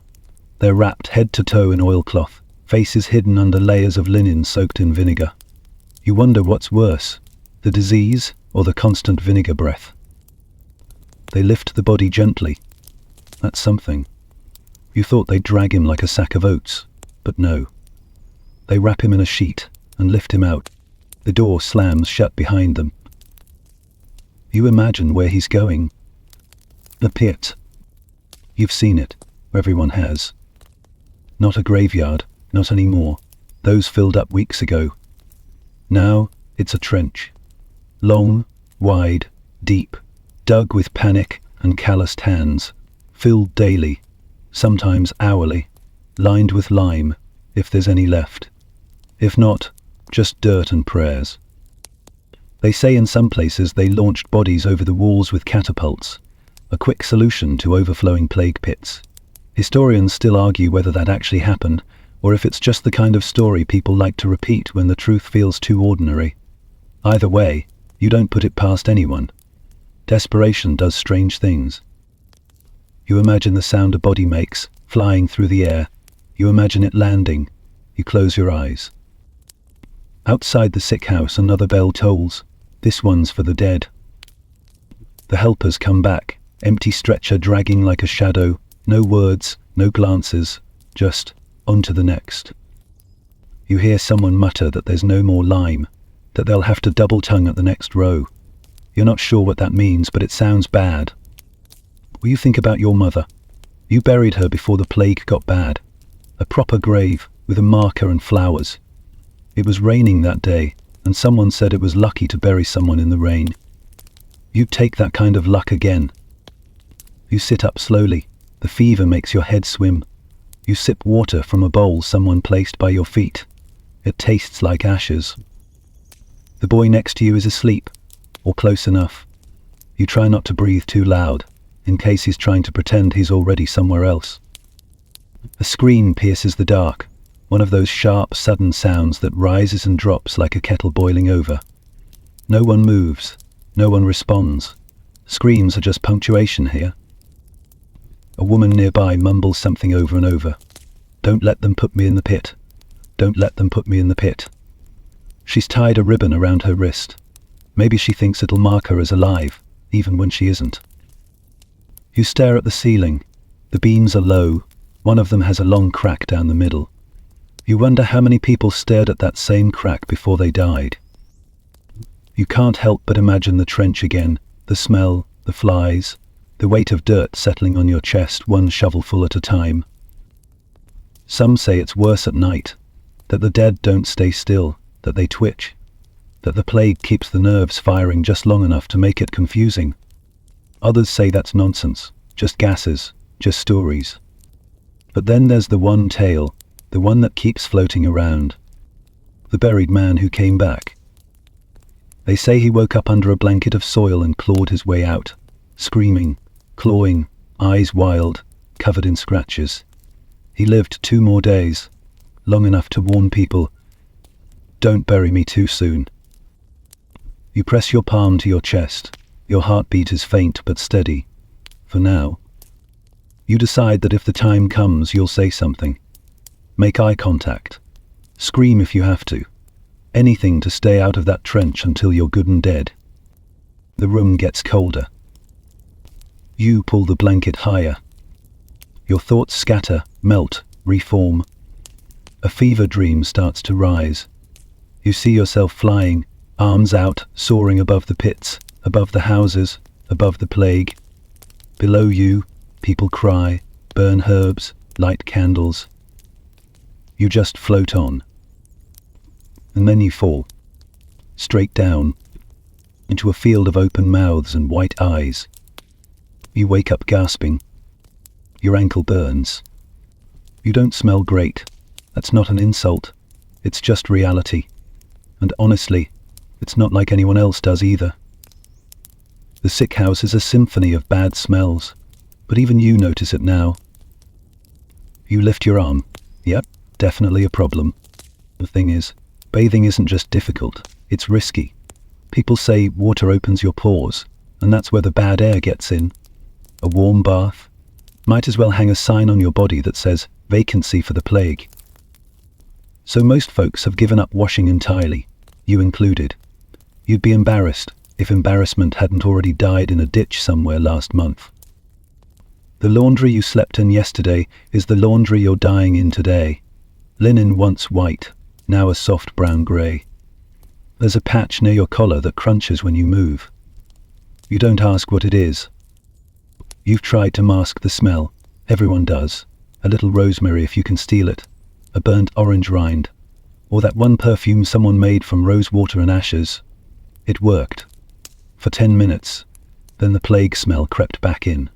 They're wrapped head to toe in oilcloth, faces hidden under layers of linen soaked in vinegar. You wonder what's worse, the disease or the constant vinegar breath. They lift the body gently. That's something. You thought they'd drag him like a sack of oats, but no. They wrap him in a sheet and lift him out. The door slams shut behind them. You imagine where he's going. The pit. You've seen it. Everyone has. Not a graveyard, not anymore. Those filled up weeks ago. Now it's a trench. Long, wide, deep, dug with panic and calloused hands, filled daily, sometimes hourly, lined with lime, if there's any left. If not, just dirt and prayers. They say in some places they launched bodies over the walls with catapults, a quick solution to overflowing plague pits. Historians still argue whether that actually happened, or if it's just the kind of story people like to repeat when the truth feels too ordinary. Either way, you don't put it past anyone. Desperation does strange things. You imagine the sound a body makes, flying through the air. You imagine it landing. You close your eyes. Outside the sick house, another bell tolls. This one's for the dead. The helpers come back, empty stretcher dragging like a shadow. No words, no glances, just on to the next. You hear someone mutter that there's no more lime, that they'll have to double tongue at the next row. You're not sure what that means, but it sounds bad. Or you think about your mother. You buried her before the plague got bad. A proper grave with a marker and flowers. It was raining that day, and someone said it was lucky to bury someone in the rain. You'd take that kind of luck again. You sit up slowly. The fever makes your head swim. You sip water from a bowl someone placed by your feet. It tastes like ashes. The boy next to you is asleep, or close enough. You try not to breathe too loud, in case he's trying to pretend he's already somewhere else. A scream pierces the dark, one of those sharp, sudden sounds that rises and drops like a kettle boiling over. No one moves, no one responds. Screams are just punctuation here. A woman nearby mumbles something over and over. Don't let them put me in the pit. Don't let them put me in the pit. She's tied a ribbon around her wrist. Maybe she thinks it'll mark her as alive, even when she isn't. You stare at the ceiling. The beams are low. One of them has a long crack down the middle. You wonder how many people stared at that same crack before they died. You can't help but imagine the trench again, the smell, the flies, the weight of dirt settling on your chest one shovelful at a time. Some say it's worse at night, that the dead don't stay still, that they twitch, that the plague keeps the nerves firing just long enough to make it confusing. Others say that's nonsense, just gases, just stories. But then there's the one tale, the one that keeps floating around. The buried man who came back. They say he woke up under a blanket of soil and clawed his way out, screaming, clawing, eyes wild, covered in scratches. He lived 2 more days, long enough to warn people, don't bury me too soon. You press your palm to your chest. Your heartbeat is faint but steady, for now. You decide that if the time comes, you'll say something. Make eye contact. Scream if you have to. Anything to stay out of that trench until you're good and dead. The room gets colder. You pull the blanket higher. Your thoughts scatter, melt, reform. A fever dream starts to rise. You see yourself flying, arms out, soaring above the pits, above the houses, above the plague. Below you, people cry, burn herbs, light candles. You just float on. And then you fall, straight down, into a field of open mouths and white eyes. You wake up gasping. Your ankle burns. You don't smell great. That's not an insult. It's just reality. And honestly, it's not like anyone else does either. The sick house is a symphony of bad smells, but even you notice it now. You lift your arm. Yep, definitely a problem. The thing is, bathing isn't just difficult, it's risky. People say water opens your pores, and that's where the bad air gets in. A warm bath? Might as well hang a sign on your body that says, vacancy for the plague. So most folks have given up washing entirely, you included. You'd be embarrassed if embarrassment hadn't already died in a ditch somewhere last month. The laundry you slept in yesterday is the laundry you're dying in today. Linen once white, now a soft brown grey. There's a patch near your collar that crunches when you move. You don't ask what it is. You've tried to mask the smell. Everyone does. A little rosemary if you can steal it. A burnt orange rind. Or that one perfume someone made from rose water and ashes. It worked. For 10 minutes. Then the plague smell crept back in.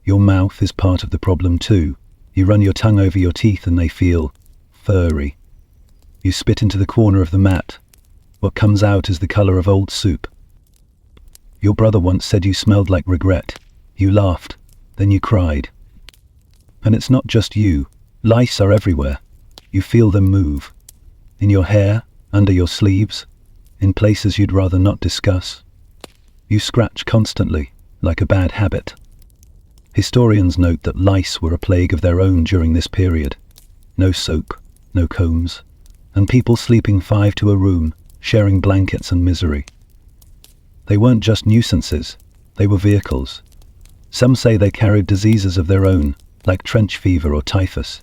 Your mouth is part of the problem too. You run your tongue over your teeth and they feel furry. You spit into the corner of the mat. What comes out is the colour of old soup. Your brother once said you smelled like regret. You laughed, then you cried. And it's not just you. Lice are everywhere. You feel them move. In your hair, under your sleeves, in places you'd rather not discuss. You scratch constantly, like a bad habit. Historians note that lice were a plague of their own during this period. No soap, no combs, and people sleeping 5 to a room, sharing blankets and misery. They weren't just nuisances, they were vehicles. Some say they carried diseases of their own, like trench fever or typhus.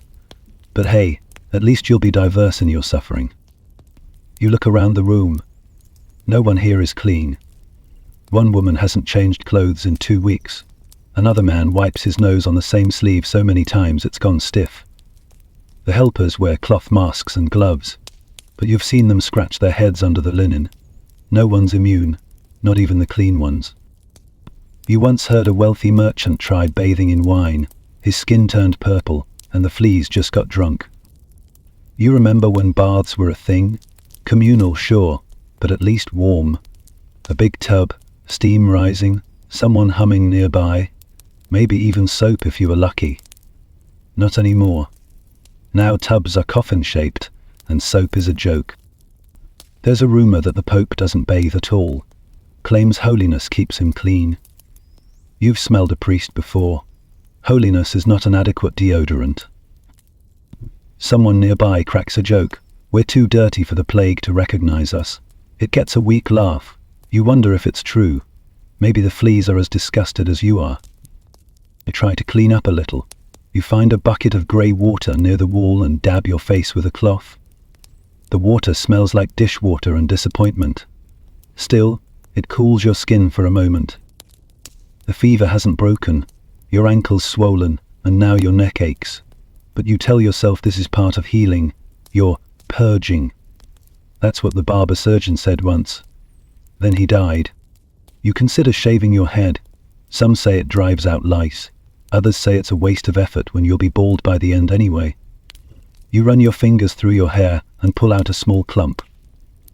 But hey, at least you'll be diverse in your suffering. You look around the room. No one here is clean. One woman hasn't changed clothes in 2 weeks. Another man wipes his nose on the same sleeve so many times it's gone stiff. The helpers wear cloth masks and gloves, but you've seen them scratch their heads under the linen. No one's immune, not even the clean ones. You once heard a wealthy merchant tried bathing in wine. His skin turned purple, and the fleas just got drunk. You remember when baths were a thing? Communal, sure, but at least warm. A big tub, steam rising, someone humming nearby, maybe even soap if you were lucky. Not anymore. Now tubs are coffin-shaped, and soap is a joke. There's a rumour that the Pope doesn't bathe at all, claims holiness keeps him clean. You've smelled a priest before. Holiness is not an adequate deodorant. Someone nearby cracks a joke. We're too dirty for the plague to recognise us. It gets a weak laugh. You wonder if it's true. Maybe the fleas are as disgusted as you are. You try to clean up a little. You find a bucket of grey water near the wall and dab your face with a cloth. The water smells like dishwater and disappointment. Still, it cools your skin for a moment. The fever hasn't broken, your ankle's swollen, and now your neck aches. But you tell yourself this is part of healing. You're purging. That's what the barber surgeon said once. Then he died. You consider shaving your head. Some say it drives out lice. Others say it's a waste of effort when you'll be bald by the end anyway. You run your fingers through your hair and pull out a small clump.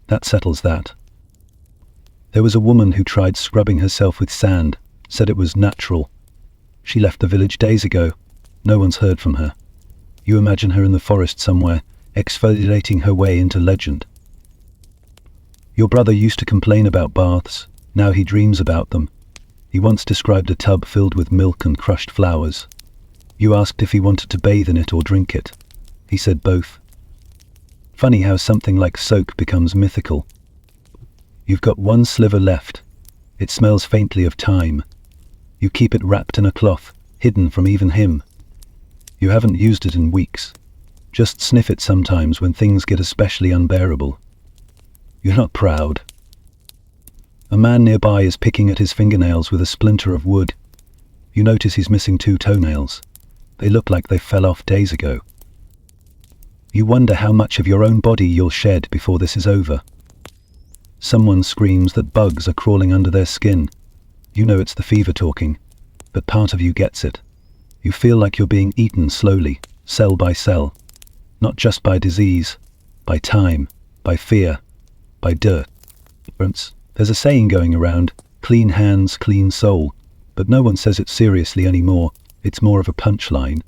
That settles that. There was a woman who tried scrubbing herself with sand, said it was natural. She left the village days ago. No one's heard from her. You imagine her in the forest somewhere, exfoliating her way into legend. Your brother used to complain about baths. Now he dreams about them. He once described a tub filled with milk and crushed flowers. You asked if he wanted to bathe in it or drink it. He said both. Funny how something like soak becomes mythical. You've got one sliver left. It smells faintly of time. You keep it wrapped in a cloth, hidden from even him. You haven't used it in weeks. Just sniff it sometimes when things get especially unbearable. You're not proud. A man nearby is picking at his fingernails with a splinter of wood. You notice he's missing 2 toenails. They look like they fell off days ago. You wonder how much of your own body you'll shed before this is over. Someone screams that bugs are crawling under their skin. You know it's the fever talking, but part of you gets it. You feel like you're being eaten slowly, cell by cell. Not just by disease, by time, by fear, by dirt. There's a saying going around, clean hands, clean soul, but no one says it seriously anymore. It's more of a punchline.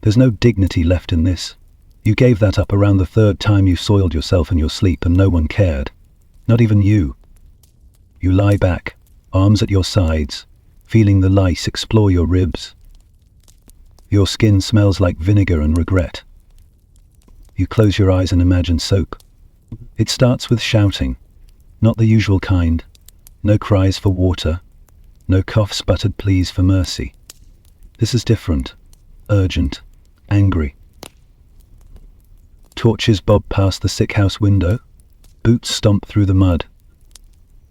There's no dignity left in this. You gave that up around the 3rd time you soiled yourself in your sleep and no one cared. Not even you. You lie back, arms at your sides, feeling the lice explore your ribs. Your skin smells like vinegar and regret. You close your eyes and imagine soak. It starts with shouting, not the usual kind. No cries for water, no cough-sputtered pleas for mercy. This is different, urgent, angry. Torches bob past the sick house window. Boots stomp through the mud.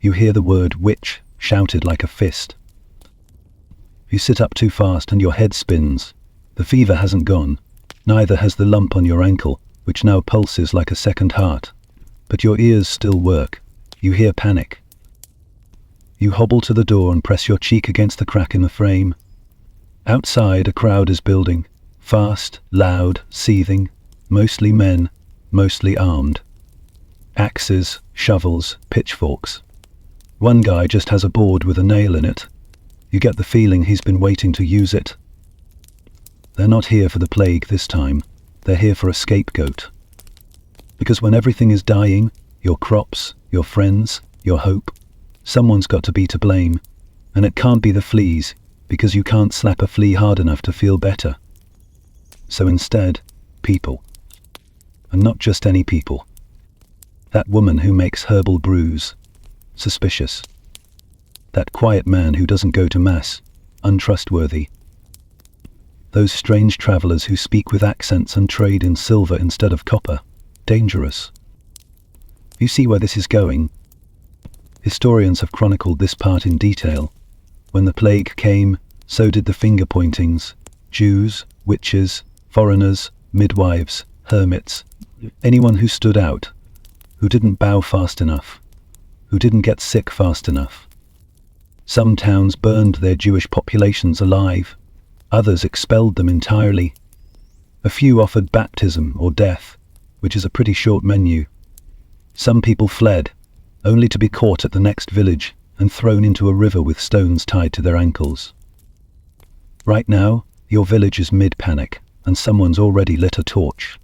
You hear the word witch shouted like a fist. You sit up too fast and your head spins. The fever hasn't gone. Neither has the lump on your ankle, which now pulses like a second heart. But your ears still work. You hear panic. You hobble to the door and press your cheek against the crack in the frame. Outside, a crowd is building. Fast, loud, seething. Mostly men, mostly armed. Axes, shovels, pitchforks. One guy just has a board with a nail in it. You get the feeling he's been waiting to use it. They're not here for the plague this time. They're here for a scapegoat. Because when everything is dying, your crops, your friends, your hope, someone's got to be to blame. And it can't be the fleas, because you can't slap a flea hard enough to feel better. So instead, people. And not just any people. That woman who makes herbal brews. Suspicious. That quiet man who doesn't go to mass. Untrustworthy. Those strange travellers who speak with accents and trade in silver instead of copper. Dangerous. You see where this is going? Historians have chronicled this part in detail. When the plague came, so did the finger-pointings. Jews, witches, foreigners, midwives, hermits. Anyone who stood out, who didn't bow fast enough, who didn't get sick fast enough. Some towns burned their Jewish populations alive. Others expelled them entirely. A few offered baptism or death, which is a pretty short menu. Some people fled, only to be caught at the next village and thrown into a river with stones tied to their ankles. Right now, your village is mid-panic, and someone's already lit a torch.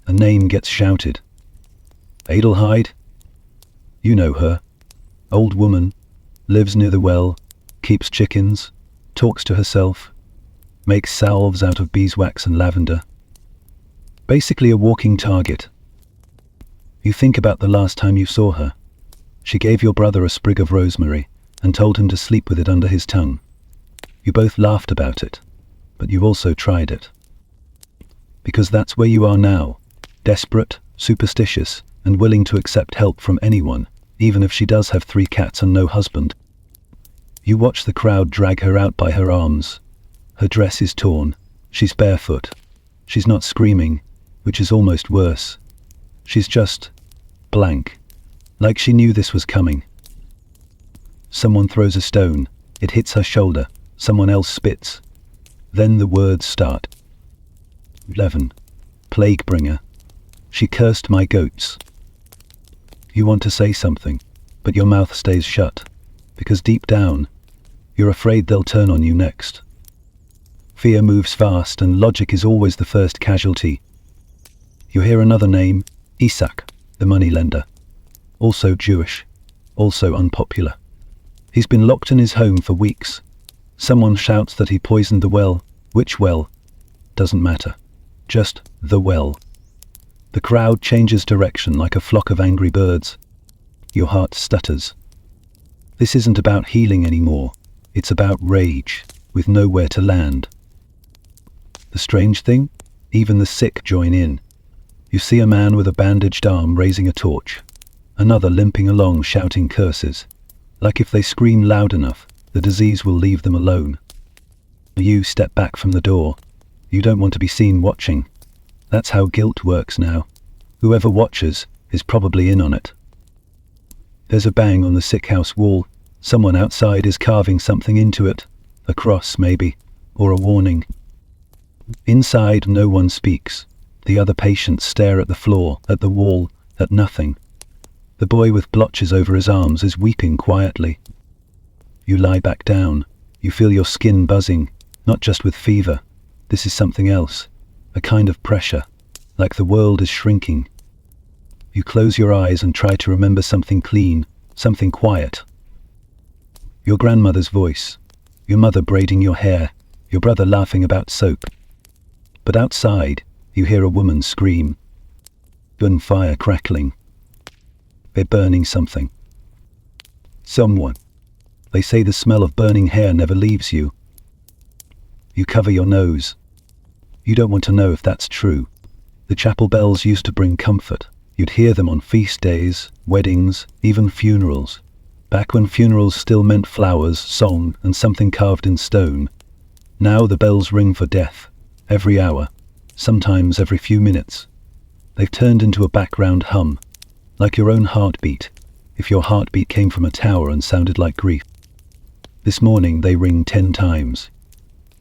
A name gets shouted. Adelheid? You know her. Old woman, lives near the well, keeps chickens, talks to herself, makes salves out of beeswax and lavender. Basically a walking target. You think about the last time you saw her. She gave your brother a sprig of rosemary and told him to sleep with it under his tongue. You both laughed about it. but you've also tried it. Because that's where you are now, desperate, superstitious, and willing to accept help from anyone, even if she does have 3 cats and no husband. You watch the crowd drag her out by her arms. Her dress is torn. She's barefoot. She's not screaming, which is almost worse. She's just blank, like she knew this was coming. Someone throws a stone. It hits her shoulder. Someone else spits. Then the words start. 11. Plague bringer. She cursed my goats. You want to say something, but your mouth stays shut, because deep down, you're afraid they'll turn on you next. Fear moves fast, and logic is always the first casualty. You hear another name, Isaac, the moneylender. Also Jewish, also unpopular. He's been locked in his home for weeks. Someone shouts that he poisoned the well. Which well? Doesn't matter. Just the well. The crowd changes direction like a flock of angry birds. Your heart stutters. This isn't about healing anymore. It's about rage, with nowhere to land. The strange thing? Even the sick join in. You see a man with a bandaged arm raising a torch. Another limping along shouting curses. Like if they scream loud enough, the disease will leave them alone. You step back from the door. You don't want to be seen watching. That's how guilt works now. Whoever watches is probably in on it. There's a bang on the sick house wall. Someone outside is carving something into it. A cross, maybe, or a warning. Inside, no one speaks. The other patients stare at the floor, at the wall, at nothing. The boy with blotches over his arms is weeping quietly. You lie back down. You feel your skin buzzing, not just with fever. This is something else, a kind of pressure, like the world is shrinking. You close your eyes and try to remember something clean, something quiet. Your grandmother's voice, your mother braiding your hair, your brother laughing about soap. But outside, you hear a woman scream. Gunfire crackling. They're burning something. Someone. They say the smell of burning hair never leaves you. You cover your nose. You don't want to know if that's true. The chapel bells used to bring comfort. You'd hear them on feast days, weddings, even funerals. Back when funerals still meant flowers, song, and something carved in stone. Now the bells ring for death, every hour, sometimes every few minutes. They've turned into a background hum, like your own heartbeat, if your heartbeat came from a tower and sounded like grief. This morning they ring 10 times.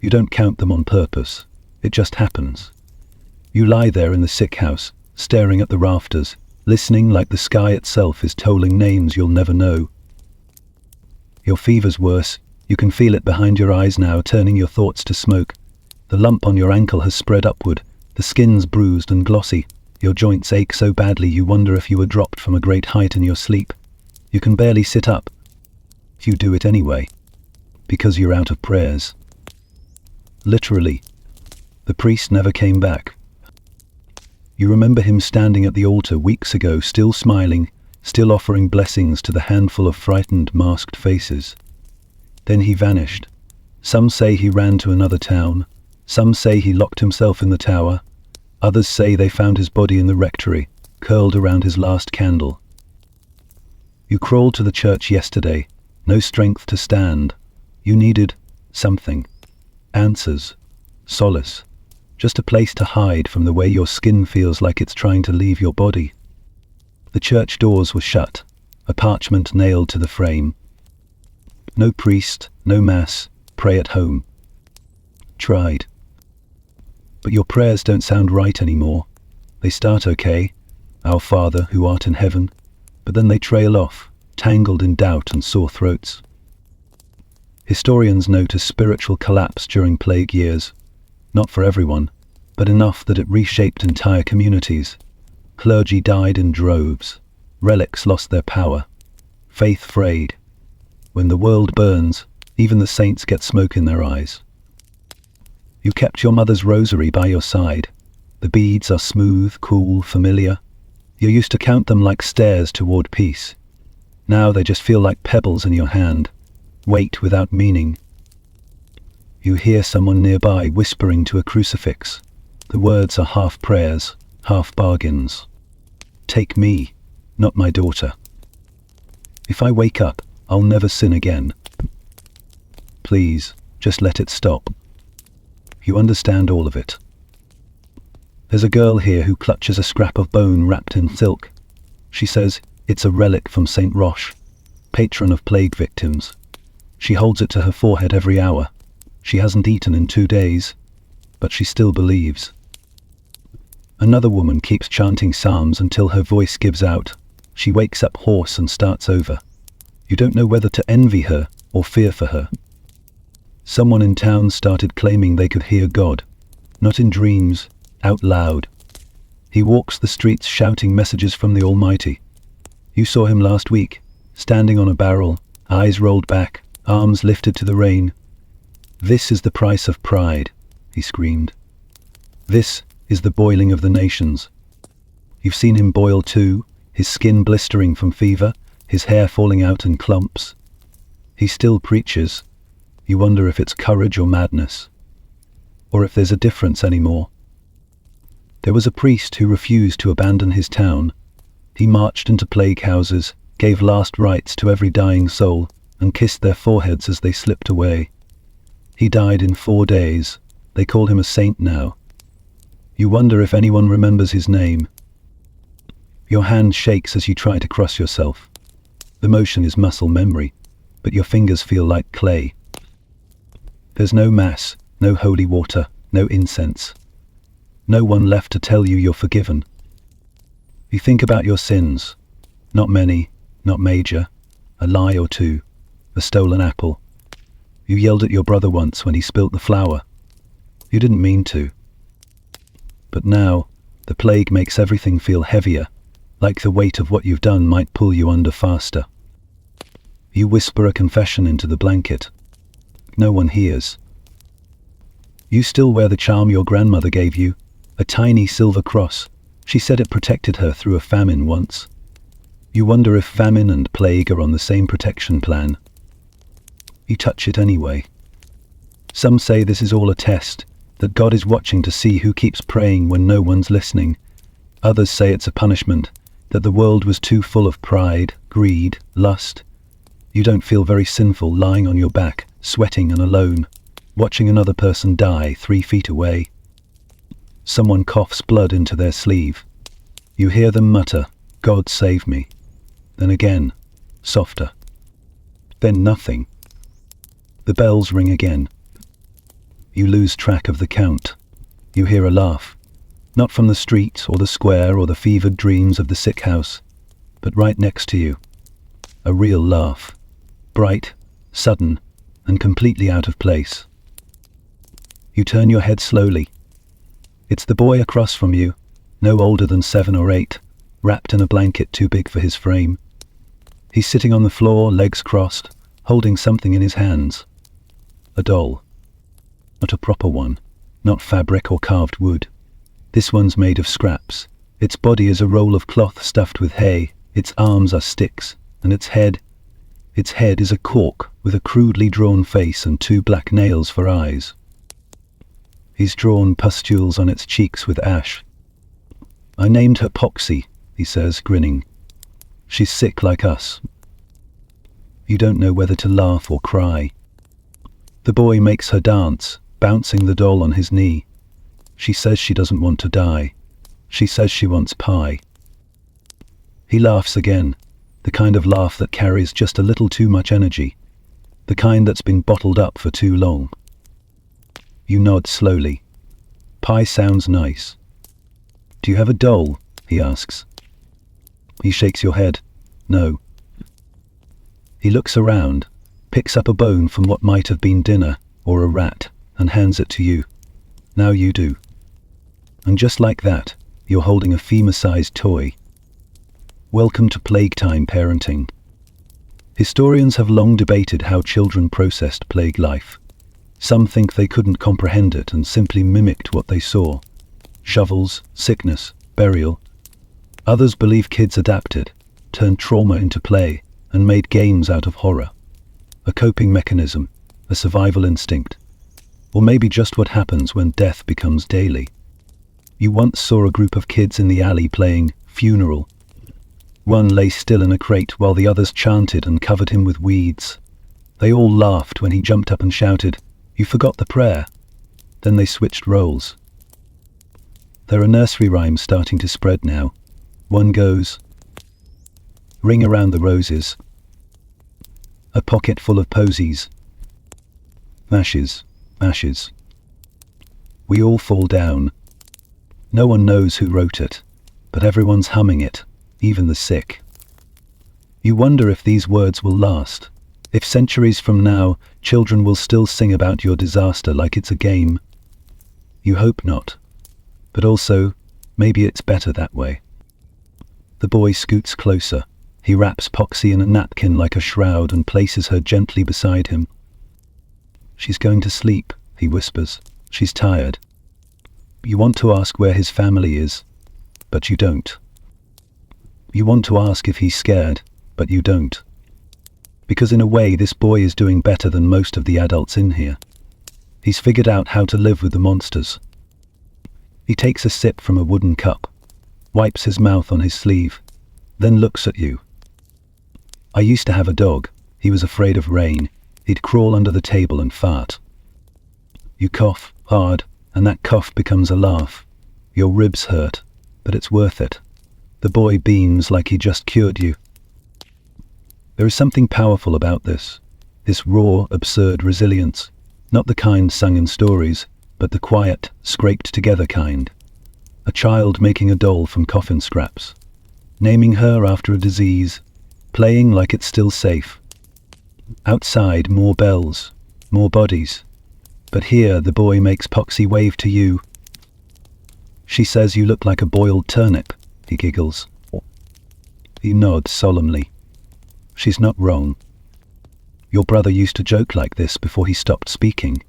You don't count them on purpose. It just happens. You lie there in the sick house, staring at the rafters, listening like the sky itself is tolling names you'll never know. Your fever's worse. You can feel it behind your eyes now, turning your thoughts to smoke. The lump on your ankle has spread upward. The skin's bruised and glossy. Your joints ache so badly you wonder if you were dropped from a great height in your sleep. You can barely sit up. You do it anyway, because you're out of prayers. Literally. The priest never came back. You remember him standing at the altar weeks ago, still smiling, still offering blessings to the handful of frightened, masked faces. Then he vanished. Some say he ran to another town. Some say he locked himself in the tower. Others say they found his body in the rectory, curled around his last candle. You crawled to the church yesterday, no strength to stand. You needed something. Answers. Solace. Just a place to hide from the way your skin feels like it's trying to leave your body. The church doors were shut, a parchment nailed to the frame. No priest, no mass, pray at home. Tried. But your prayers don't sound right anymore. They start okay, Our Father who art in heaven, but then they trail off, tangled in doubt and sore throats. Historians note a spiritual collapse during plague years, not for everyone, but enough that it reshaped entire communities. Clergy died in droves, relics lost their power, faith frayed. When the world burns, even the saints get smoke in their eyes. You kept your mother's rosary by your side. The beads are smooth, cool, familiar. You used to count them like stairs toward peace. Now they just feel like pebbles in your hand, weight without meaning. You hear someone nearby whispering to a crucifix. The words are half prayers, half bargains. Take me, not my daughter. If I wake up, I'll never sin again. Please, just let it stop. You understand all of it. There's a girl here who clutches a scrap of bone wrapped in silk. She says it's a relic from Saint Roche, patron of plague victims. She holds it to her forehead every hour. She hasn't eaten in 2 days, but she still believes. Another woman keeps chanting psalms until her voice gives out. She wakes up hoarse and starts over. You don't know whether to envy her or fear for her. Someone in town started claiming they could hear God, not in dreams, out loud. He walks the streets shouting messages from the Almighty. You saw him last week, standing on a barrel, eyes rolled back, arms lifted to the rain. This is the price of pride, he screamed. This is the boiling of the nations. You've seen him boil too, his skin blistering from fever, his hair falling out in clumps. He still preaches. You wonder if it's courage or madness, or if there's a difference anymore. There was a priest who refused to abandon his town. He marched into plague houses, gave last rites to every dying soul, and kissed their foreheads as they slipped away. He died in 4 days. They call him a saint now. You wonder if anyone remembers his name. Your hand shakes as you try to cross yourself. The motion is muscle memory, but your fingers feel like clay. There's no mass, no holy water, no incense. No one left to tell you you're forgiven. You think about your sins. Not many, not major. A lie or two, a stolen apple. You yelled at your brother once when he spilt the flour. You didn't mean to. But now, the plague makes everything feel heavier, like the weight of what you've done might pull you under faster. You whisper a confession into the blanket. No one hears. You still wear the charm your grandmother gave you, a tiny silver cross. She said it protected her through a famine once. You wonder if famine and plague are on the same protection plan. You touch it anyway. Some say this is all a test, that God is watching to see who keeps praying when no one's listening. Others say it's a punishment, that the world was too full of pride, greed, lust. You don't feel very sinful lying on your back, sweating and alone, watching another person die 3 feet away. Someone coughs blood into their sleeve. You hear them mutter, "God save me." Then again, softer. Then nothing. The bells ring again. You lose track of the count. You hear a laugh. Not from the street or the square or the fevered dreams of the sick house, but right next to you. A real laugh. Bright, sudden, and completely out of place. You turn your head slowly. It's the boy across from you, no older than 7 or 8, wrapped in a blanket too big for his frame. He's sitting on the floor, legs crossed, holding something in his hands. A doll. Not a proper one, not fabric or carved wood. This one's made of scraps. Its body is a roll of cloth stuffed with hay, its arms are sticks, and its head is a cork with a crudely drawn face and 2 black nails for eyes. He's drawn pustules on its cheeks with ash. I named her Poxy, he says, grinning. She's sick like us. You don't know whether to laugh or cry. The boy makes her dance, bouncing the doll on his knee. She says she doesn't want to die. She says she wants pie. He laughs again, the kind of laugh that carries just a little too much energy, the kind that's been bottled up for too long. You nod slowly. Pie sounds nice. Do you have a doll? He asks. He shakes your head. No. He looks around, picks up a bone from what might have been dinner, or a rat, and hands it to you. Now you do. And just like that, you're holding a femur-sized toy. Welcome to plague time parenting. Historians have long debated how children processed plague life. Some think they couldn't comprehend it and simply mimicked what they saw. Shovels, sickness, burial. Others believe kids adapted, turned trauma into play, and made games out of horror. A coping mechanism, a survival instinct. Or maybe just what happens when death becomes daily. You once saw a group of kids in the alley playing Funeral. One lay still in a crate while the others chanted and covered him with weeds. They all laughed when he jumped up and shouted, "You forgot the prayer." Then they switched roles. There are nursery rhymes starting to spread now. One goes, "Ring around the roses, a pocket full of posies, ashes, ashes. We all fall down." No one knows who wrote it, but everyone's humming it, even the sick. You wonder if these words will last, if centuries from now children will still sing about your disaster like it's a game. You hope not, but also maybe it's better that way. The boy scoots closer. He wraps Poxy in a napkin like a shroud and places her gently beside him. "She's going to sleep," he whispers. "She's tired." You want to ask where his family is, but you don't. You want to ask if he's scared, but you don't. Because in a way, this boy is doing better than most of the adults in here. He's figured out how to live with the monsters. He takes a sip from a wooden cup, wipes his mouth on his sleeve, then looks at you. "I used to have a dog. He was afraid of rain. He'd crawl under the table and fart." You cough hard, and that cough becomes a laugh. Your ribs hurt, but it's worth it. The boy beams like he just cured you. There is something powerful about this raw, absurd resilience. Not the kind sung in stories, but the quiet, scraped-together kind. A child making a doll from coffin scraps, naming her after a disease, playing like it's still safe. Outside, more bells, more bodies. But here, the boy makes Poxy wave to you. She says you look like a boiled turnip, he giggles. He nods solemnly. She's not wrong. Your brother used to joke like this before he stopped speaking.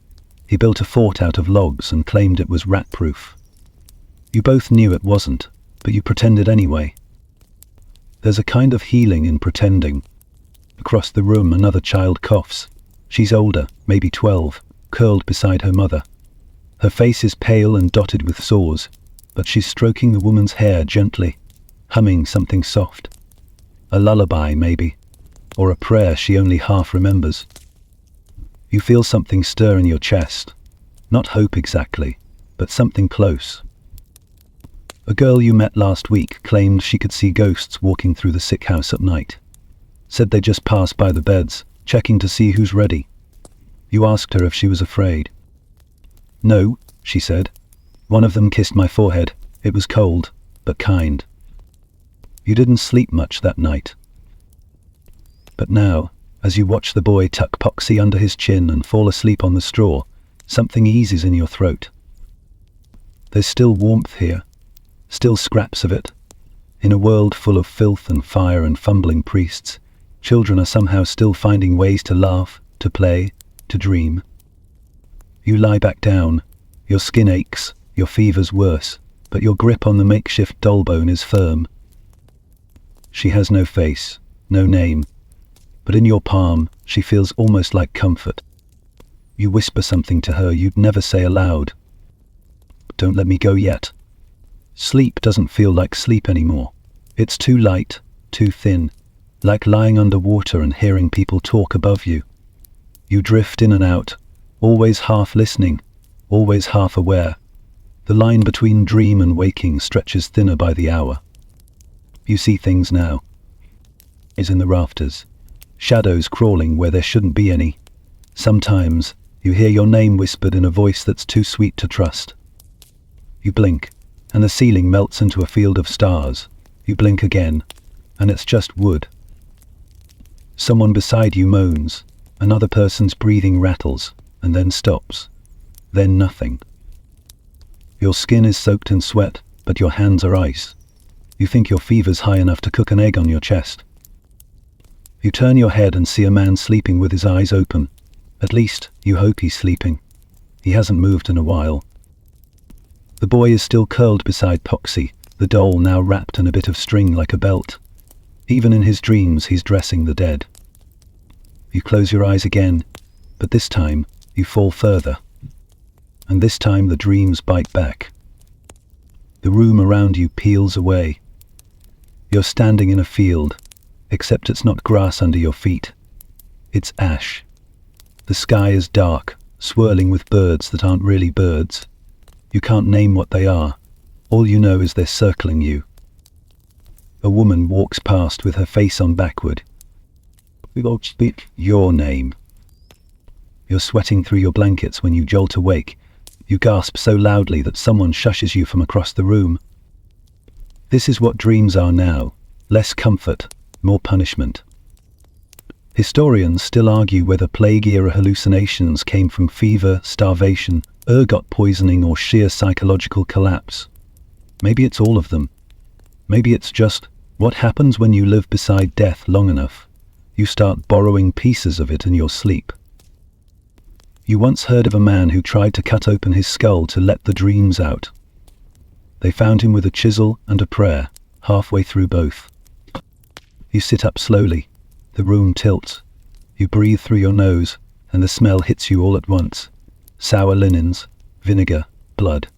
He built a fort out of logs and claimed it was rat-proof. You both knew it wasn't, but you pretended anyway. There's a kind of healing in pretending. Across the room, another child coughs. She's older, maybe 12, curled beside her mother. Her face is pale and dotted with sores, but she's stroking the woman's hair gently, humming something soft. A lullaby, maybe, or a prayer she only half remembers. You feel something stir in your chest. Not hope exactly, but something close. A girl you met last week claimed she could see ghosts walking through the sick house at night. Said they just pass by the beds, checking to see who's ready. You asked her if she was afraid. "No," she said. "One of them kissed my forehead. It was cold, but kind." You didn't sleep much that night. But now, as you watch the boy tuck Poxy under his chin and fall asleep on the straw, something eases in your throat. There's still warmth here, still scraps of it. In a world full of filth and fire and fumbling priests, children are somehow still finding ways to laugh, to play, to dream. You lie back down. Your skin aches, your fever's worse, but your grip on the makeshift doll bone is firm. She has no face, no name, but in your palm she feels almost like comfort. You whisper something to her you'd never say aloud. "Don't let me go yet." Sleep doesn't feel like sleep anymore. It's too light, too thin, like lying underwater and hearing people talk above you. You drift in and out, always half listening, always half aware. The line between dream and waking stretches thinner by the hour. You see things now. Is in the rafters, shadows crawling where there shouldn't be any. Sometimes you hear your name whispered in a voice that's too sweet to trust. You blink, and the ceiling melts into a field of stars. You blink again, and it's just wood. Someone beside you moans. Another person's breathing rattles, and then stops. Then nothing. Your skin is soaked in sweat, but your hands are ice. You think your fever's high enough to cook an egg on your chest. You turn your head and see a man sleeping with his eyes open. At least, you hope he's sleeping. He hasn't moved in a while. The boy is still curled beside Poxy, the doll now wrapped in a bit of string like a belt. Even in his dreams, he's dressing the dead. You close your eyes again, but this time, you fall further. And this time the dreams bite back. The room around you peels away. You're standing in a field, except it's not grass under your feet. It's ash. The sky is dark, swirling with birds that aren't really birds. You can't name what they are. All you know is they're circling you. A woman walks past with her face on backward. Your name. You're sweating through your blankets when you jolt awake. You gasp so loudly that someone shushes you from across the room. This is what dreams are now. Less comfort, more punishment. Historians still argue whether plague-era hallucinations came from fever, starvation, ergot poisoning, or sheer psychological collapse. Maybe it's all of them. Maybe it's just what happens when you live beside death long enough. You start borrowing pieces of it in your sleep. You once heard of a man who tried to cut open his skull to let the dreams out. They found him with a chisel and a prayer, halfway through both. You sit up slowly. The room tilts. You breathe through your nose, and the smell hits you all at once. Sour linens, vinegar, blood.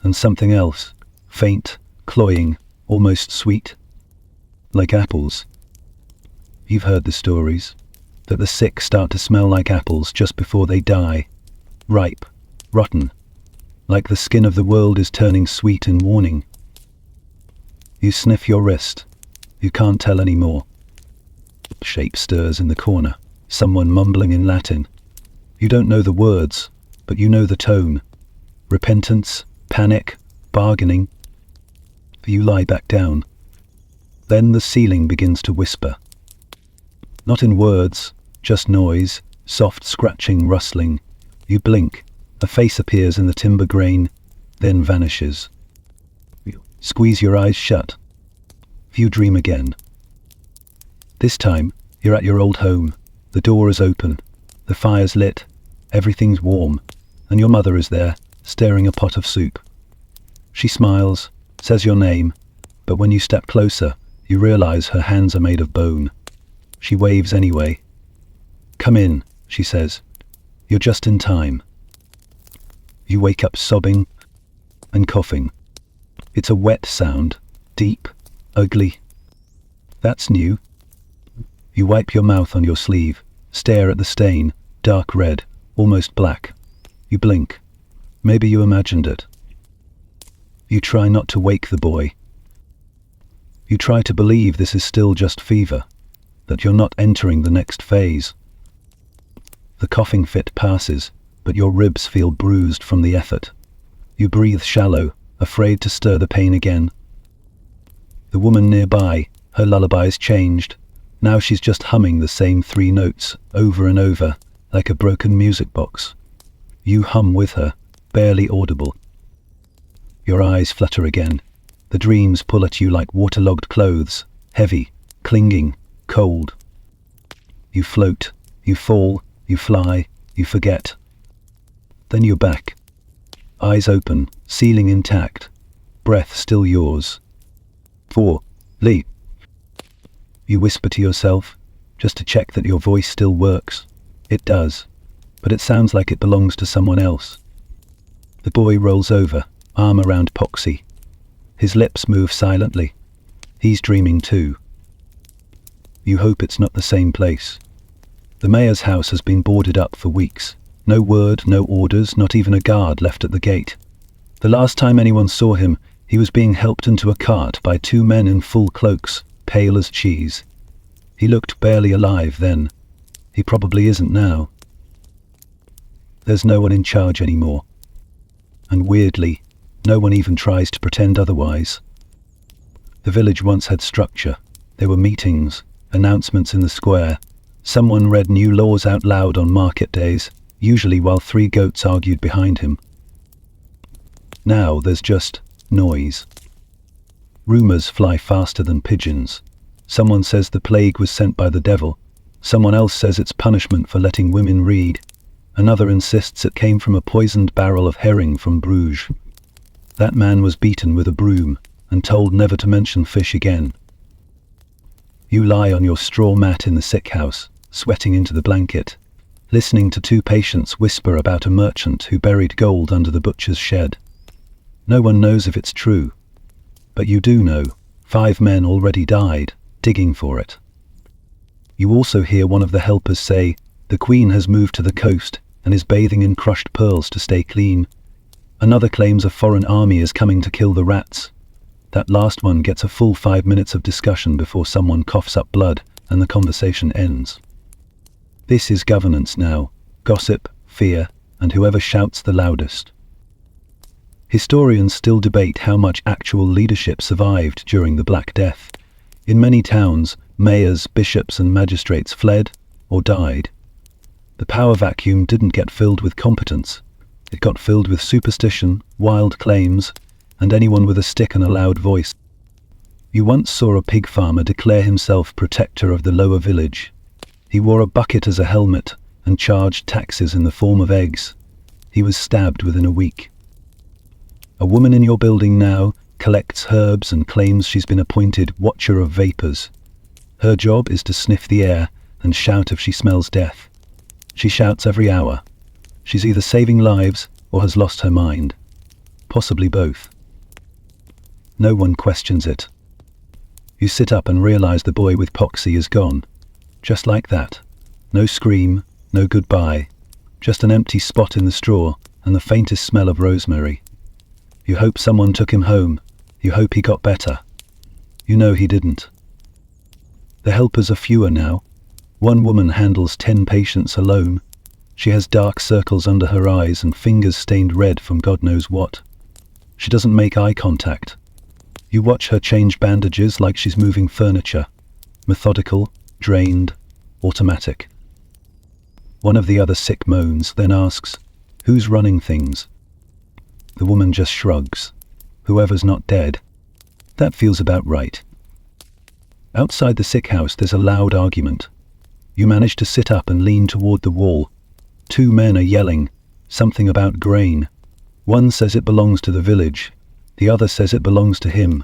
And something else, faint, cloying, almost sweet. Like apples. You've heard the stories, that the sick start to smell like apples just before they die. Ripe, rotten. Like the skin of the world is turning sweet in warning. You sniff your wrist. You can't tell anymore. Shape stirs in the corner, someone mumbling in Latin. You don't know the words, but you know the tone. Repentance, panic, bargaining. You lie back down. Then the ceiling begins to whisper. Not in words, just noise, soft scratching, rustling. You blink. A face appears in the timber grain, then vanishes. Squeeze your eyes shut. You dream again. This time, you're at your old home. The door is open. The fire's lit. Everything's warm. And your mother is there, stirring a pot of soup. She smiles, says your name, but when you step closer, you realize her hands are made of bone. She waves anyway. "Come in," she says. "You're just in time." You wake up sobbing and coughing. It's a wet sound, deep, ugly. That's new. You wipe your mouth on your sleeve, stare at the stain, dark red, almost black. You blink. Maybe you imagined it. You try not to wake the boy. You try to believe this is still just fever, that you're not entering the next phase. The coughing fit passes, but your ribs feel bruised from the effort. You breathe shallow, afraid to stir the pain again. The woman nearby, her lullaby's changed. Now she's just humming the same 3 notes, over and over, like a broken music box. You hum with her, barely audible. Your eyes flutter again. The dreams pull at you like waterlogged clothes, heavy, clinging, cold. You float, you fall, you fly, you forget. Then you're back. Eyes open, ceiling intact, breath still yours. 4. Leap. You whisper to yourself, just to check that your voice still works. It does, but it sounds like it belongs to someone else. The boy rolls over, arm around Poxy. His lips move silently. He's dreaming too. You hope it's not the same place. The mayor's house has been boarded up for weeks. No word, no orders, not even a guard left at the gate. The last time anyone saw him, he was being helped into a cart by 2 men in full cloaks, pale as cheese. He looked barely alive then. He probably isn't now. There's no one in charge anymore. And weirdly, no one even tries to pretend otherwise. The village once had structure. There were meetings, announcements in the square. Someone read new laws out loud on market days, usually while 3 goats argued behind him. Now there's just noise. Rumors fly faster than pigeons. Someone says the plague was sent by the devil. Someone else says it's punishment for letting women read. Another insists it came from a poisoned barrel of herring from Bruges. That man was beaten with a broom and told never to mention fish again. You lie on your straw mat in the sick house, sweating into the blanket. listening to two patients whisper about a merchant who buried gold under the butcher's shed. No one knows if it's true, but you do know 5 men already died digging for it. You also hear one of the helpers say, "The Queen has moved to the coast and is bathing in crushed pearls to stay clean." Another claims a foreign army is coming to kill the rats. That last one gets a full 5 minutes of discussion before someone coughs up blood and the conversation ends. This is governance now: gossip, fear, and whoever shouts the loudest. Historians still debate how much actual leadership survived during the Black Death. In many towns, mayors, bishops, and magistrates fled or died. The power vacuum didn't get filled with competence. It got filled with superstition, wild claims, and anyone with a stick and a loud voice. You once saw a pig farmer declare himself protector of the lower village. He wore a bucket as a helmet and charged taxes in the form of eggs. He was stabbed within a week. A woman in your building now collects herbs and claims she's been appointed watcher of vapors. Her job is to sniff the air and shout if she smells death. She shouts every hour. She's either saving lives or has lost her mind. Possibly both. No one questions it. You sit up and realize the boy with poxy is gone. Just like that. No scream, no goodbye. Just an empty spot in the straw and the faintest smell of rosemary. You hope someone took him home. You hope he got better. You know he didn't. The helpers are fewer now. One woman handles 10 patients alone. She has dark circles under her eyes and fingers stained red from God knows what. She doesn't make eye contact. You watch her change bandages like she's moving furniture. Methodical, drained, automatic. One of the other sick moans, then asks, "Who's running things?" The woman just shrugs. "Whoever's not dead." That feels about right. Outside the sick house there's a loud argument. You manage to sit up and lean toward the wall. 2 men are yelling, something about grain. One says it belongs to the village. The other says it belongs to him.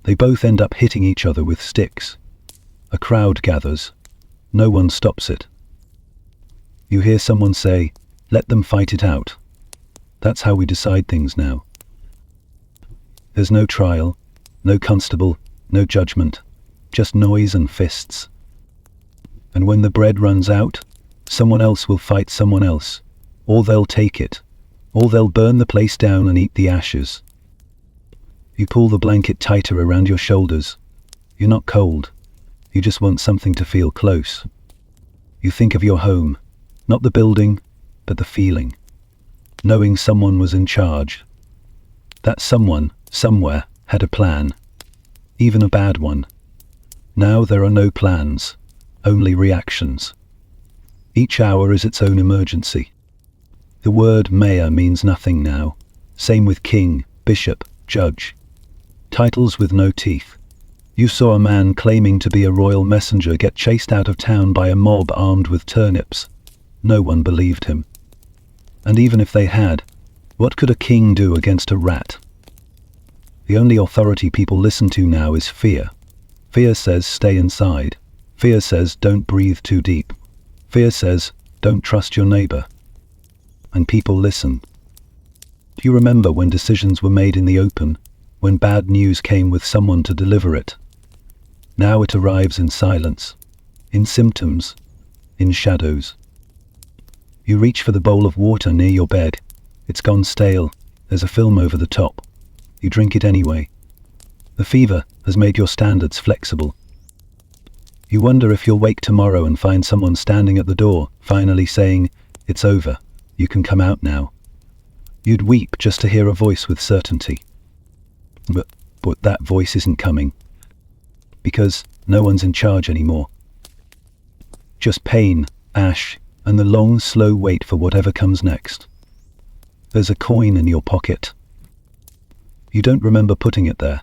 They both end up hitting each other with sticks. A crowd gathers. No one stops it. You hear someone say, "Let them fight it out." That's how we decide things now. There's no trial, no constable, no judgment, just noise and fists. And when the bread runs out, someone else will fight someone else, or they'll take it, or they'll burn the place down and eat the ashes. You pull the blanket tighter around your shoulders. You're not cold. You just want something to feel close. You think of your home, not the building, but the feeling. Knowing someone was in charge. That someone, somewhere, had a plan. Even a bad one. Now there are no plans, only reactions. Each hour is its own emergency. The word mayor means nothing now. Same with king, bishop, judge. Titles with no teeth. You saw a man claiming to be a royal messenger get chased out of town by a mob armed with turnips. No one believed him. And even if they had, what could a king do against a rat? The only authority people listen to now is fear. Fear says stay inside. Fear says don't breathe too deep. Fear says don't trust your neighbor. And people listen. Do you remember when decisions were made in the open, when bad news came with someone to deliver it? Now it arrives in silence, in symptoms, in shadows. You reach for the bowl of water near your bed. It's gone stale. There's a film over the top. You drink it anyway. The fever has made your standards flexible. You wonder if you'll wake tomorrow and find someone standing at the door, finally saying, "It's over. You can come out now." You'd weep just to hear a voice with certainty. But that voice isn't coming. Because no one's in charge anymore. Just pain, ash, and the long, slow wait for whatever comes next. There's a coin in your pocket. You don't remember putting it there.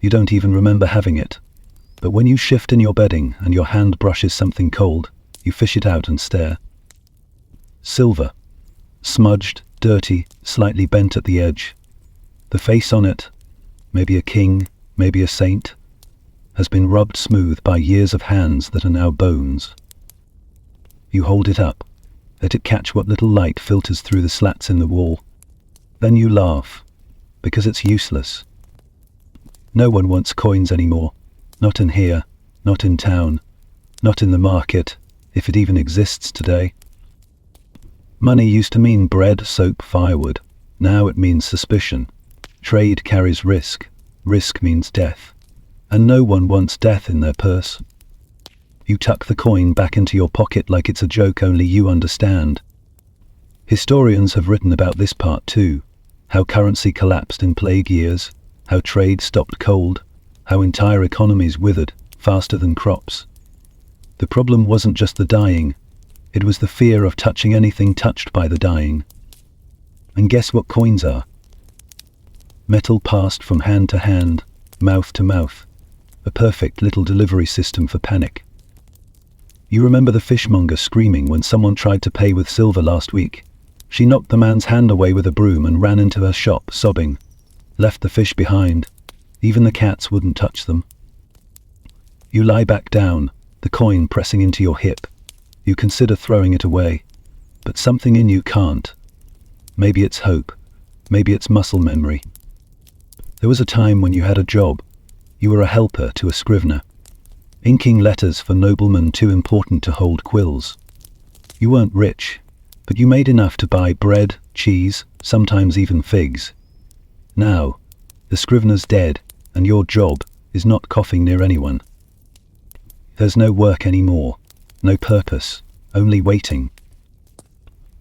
You don't even remember having it. But when you shift in your bedding and your hand brushes something cold, you fish it out and stare. Silver. Smudged, dirty, slightly bent at the edge. The face on it, maybe a king, maybe a saint, has been rubbed smooth by years of hands that are now bones. You hold it up. Let it catch what little light filters through the slats in the wall. Then you laugh, because it's useless. No one wants coins anymore. Not in here, not in town, not in the market, if it even exists today. Money used to mean bread, soap, firewood. Now it means suspicion. Trade carries risk. Risk means death. And no one wants death in their purse. You tuck the coin back into your pocket like it's a joke only you understand. Historians have written about this part too. How currency collapsed in plague years. How trade stopped cold. How entire economies withered faster than crops. The problem wasn't just the dying. It was the fear of touching anything touched by the dying. And guess what coins are? Metal passed from hand to hand, mouth to mouth. A perfect little delivery system for panic. You remember the fishmonger screaming when someone tried to pay with silver last week. She knocked the man's hand away with a broom and ran into her shop, sobbing. Left the fish behind. Even the cats wouldn't touch them. You lie back down, the coin pressing into your hip. You consider throwing it away, but something in you can't. Maybe it's hope. Maybe it's muscle memory. There was a time when you had a job. You were a helper to a scrivener, inking letters for noblemen too important to hold quills. You weren't rich, but you made enough to buy bread, cheese, sometimes even figs. Now, the scrivener's dead, and your job is not coughing near anyone. There's no work anymore, no purpose, only waiting.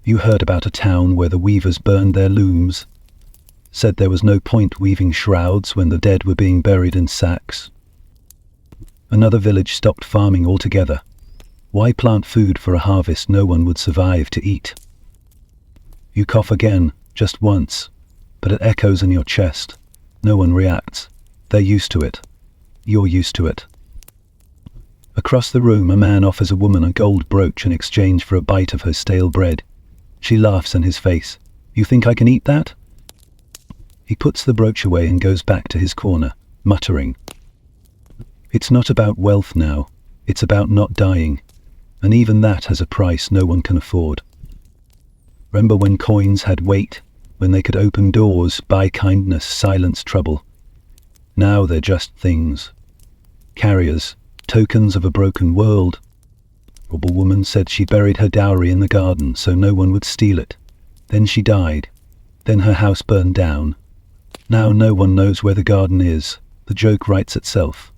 You heard about a town where the weavers burned their looms, said there was no point weaving shrouds when the dead were being buried in sacks. Another village stopped farming altogether. Why plant food for a harvest no one would survive to eat? You cough again, just once, but it echoes in your chest. No one reacts. They're used to it. You're used to it. Across the room, a man offers a woman a gold brooch in exchange for a bite of her stale bread. She laughs in his face. You think I can eat that? He puts the brooch away and goes back to his corner, muttering. It's not about wealth now. It's about not dying. And even that has a price no one can afford. Remember when coins had weight, when they could open doors, buy kindness, silence trouble? Now they're just things. Carriers, tokens of a broken world. A woman said she buried her dowry in the garden so no one would steal it. Then she died. Then her house burned down. Now no one knows where the garden is. The joke writes itself.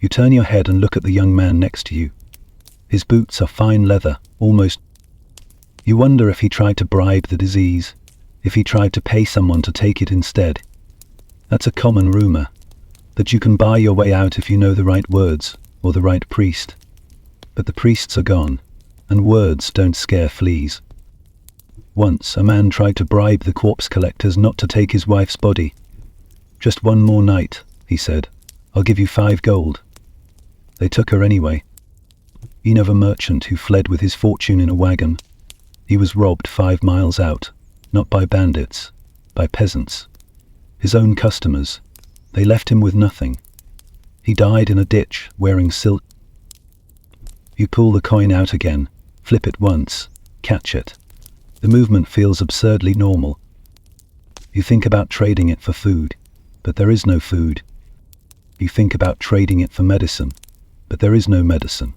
You turn your head and look at the young man next to you. His boots are fine leather, almost. You wonder if he tried to bribe the disease, if he tried to pay someone to take it instead. That's a common rumor, that you can buy your way out if you know the right words, or the right priest. But the priests are gone, and words don't scare fleas. Once, a man tried to bribe the corpse collectors not to take his wife's body. Just one more night, he said. I'll give you 5 gold. They took her anyway. You know of a merchant who fled with his fortune in a wagon. He was robbed 5 miles out, not by bandits, by peasants. His own customers. They left him with nothing. He died in a ditch, wearing silk. You pull the coin out again, flip it once, catch it. The movement feels absurdly normal. You think about trading it for food, but there is no food. You think about trading it for medicine, but there is no medicine.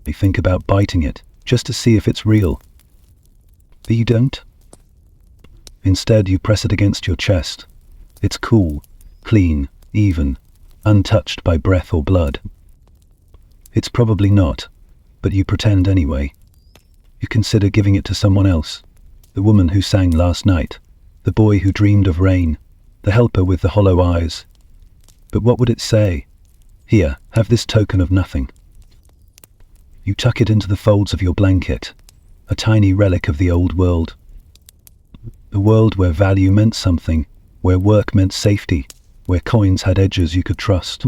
You think about biting it, just to see if it's real. But you don't. Instead, you press it against your chest. It's cool, clean, even, untouched by breath or blood. It's probably not, but you pretend anyway. You consider giving it to someone else. The woman who sang last night, the boy who dreamed of rain, the helper with the hollow eyes. But what would it say? Here, have this token of nothing. You tuck it into the folds of your blanket, a tiny relic of the old world. A world where value meant something, where work meant safety, where coins had edges you could trust.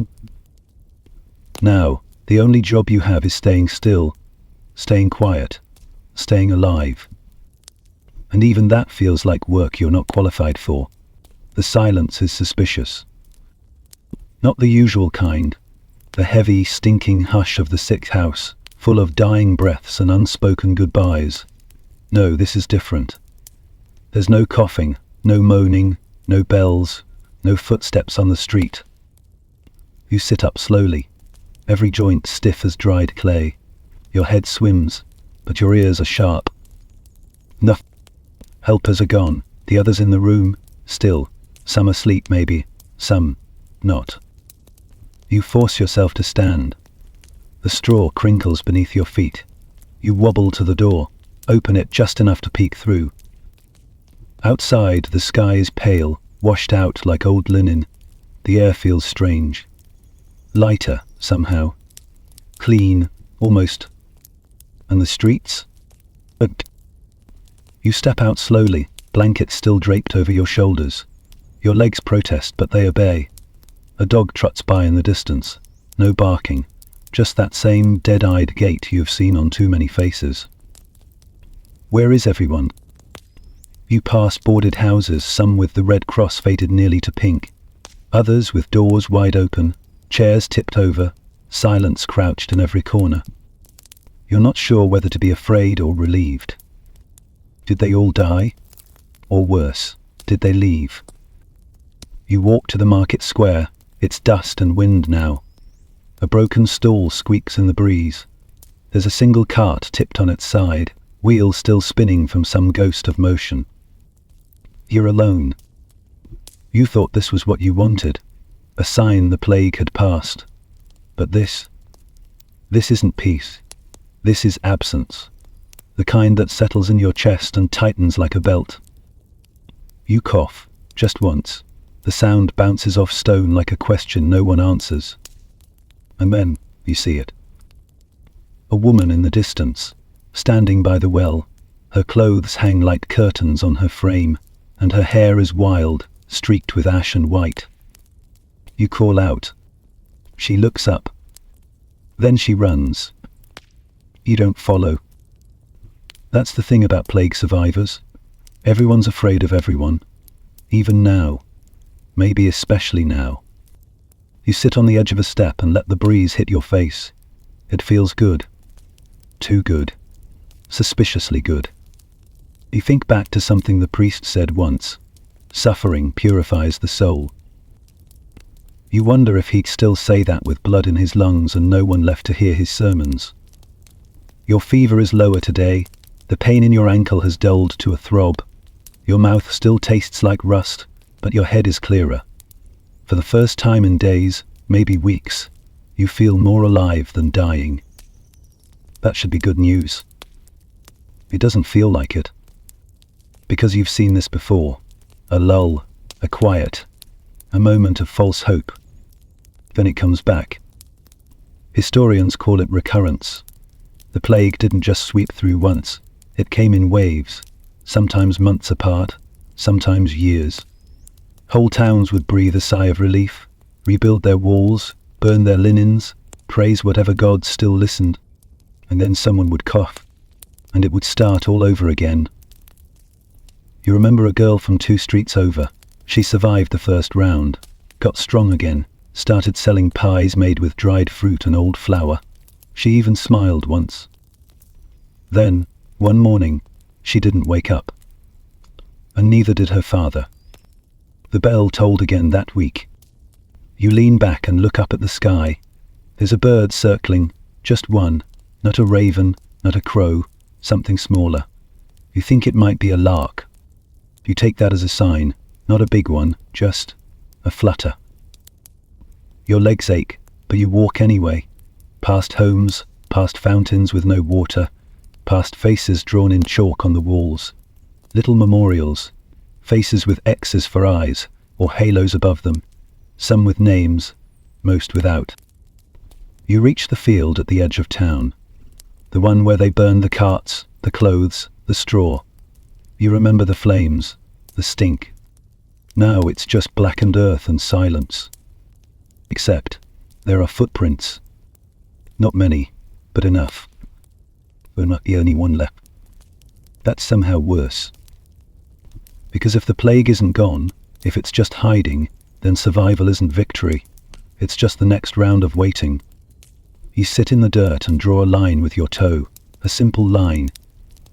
Now, the only job you have is staying still, staying quiet, staying alive. And even that feels like work you're not qualified for. The silence is suspicious. Not the usual kind, the heavy, stinking hush of the sick house, full of dying breaths and unspoken goodbyes. No, this is different. There's no coughing, no moaning, no bells, no footsteps on the street. You sit up slowly, every joint stiff as dried clay. Your head swims, but your ears are sharp. Nothing. Helpers are gone, the others in the room, still. Some asleep maybe, some not. You force yourself to stand. The straw crinkles beneath your feet. You wobble to the door, open it just enough to peek through. Outside, the sky is pale, washed out like old linen. The air feels strange. Lighter, somehow. Clean, almost. And the streets? You step out slowly, blankets still draped over your shoulders. Your legs protest, but they obey. A dog trots by in the distance. No barking, just that same dead-eyed gait you've seen on too many faces. Where is everyone? You pass boarded houses, some with the red cross faded nearly to pink. Others with doors wide open, chairs tipped over, silence crouched in every corner. You're not sure whether to be afraid or relieved. Did they all die? Or worse, did they leave? You walk to the market square. It's dust and wind now. A broken stall squeaks in the breeze. There's a single cart tipped on its side, wheels still spinning from some ghost of motion. You're alone. You thought this was what you wanted, a sign the plague had passed. But this isn't peace. This is absence, the kind that settles in your chest and tightens like a belt. You cough, just once. The sound bounces off stone like a question no one answers. And then you see it. A woman in the distance, standing by the well. Her clothes hang like curtains on her frame, and her hair is wild, streaked with ash and white. You call out. She looks up. Then she runs. You don't follow. That's the thing about plague survivors. Everyone's afraid of everyone. Even now. Maybe especially now. You sit on the edge of a step and let the breeze hit your face. It feels good. Too good. Suspiciously good. You think back to something the priest said once. Suffering purifies the soul. You wonder if he'd still say that with blood in his lungs and no one left to hear his sermons. Your fever is lower today. The pain in your ankle has dulled to a throb. Your mouth still tastes like rust, but your head is clearer. For the first time in days, maybe weeks, you feel more alive than dying. That should be good news. It doesn't feel like it. Because you've seen this before. A lull, a quiet, a moment of false hope. Then it comes back. Historians call it recurrence. The plague didn't just sweep through once. It came in waves, sometimes months apart, sometimes years. Whole towns would breathe a sigh of relief, rebuild their walls, burn their linens, praise whatever gods still listened, and then someone would cough, and it would start all over again. You remember a girl from 2 streets over. She survived the first round, got strong again, started selling pies made with dried fruit and old flour. She even smiled once. Then, one morning, she didn't wake up. And neither did her father. The bell tolled again that week. You lean back and look up at the sky. There's a bird circling, just one, not a raven, not a crow, something smaller. You think it might be a lark. You take that as a sign, not a big one, just a flutter. Your legs ache, but you walk anyway. Past homes, past fountains with no water, past faces drawn in chalk on the walls. Little memorials, faces with X's for eyes, or halos above them, some with names, most without. You reach the field at the edge of town, the one where they burned the carts, the clothes, the straw. You remember the flames, the stink. Now it's just blackened earth and silence. Except, there are footprints. Not many, but enough. We're not the only one left. That's somehow worse. Because if the plague isn't gone, if it's just hiding, then survival isn't victory. It's just the next round of waiting. You sit in the dirt and draw a line with your toe, a simple line.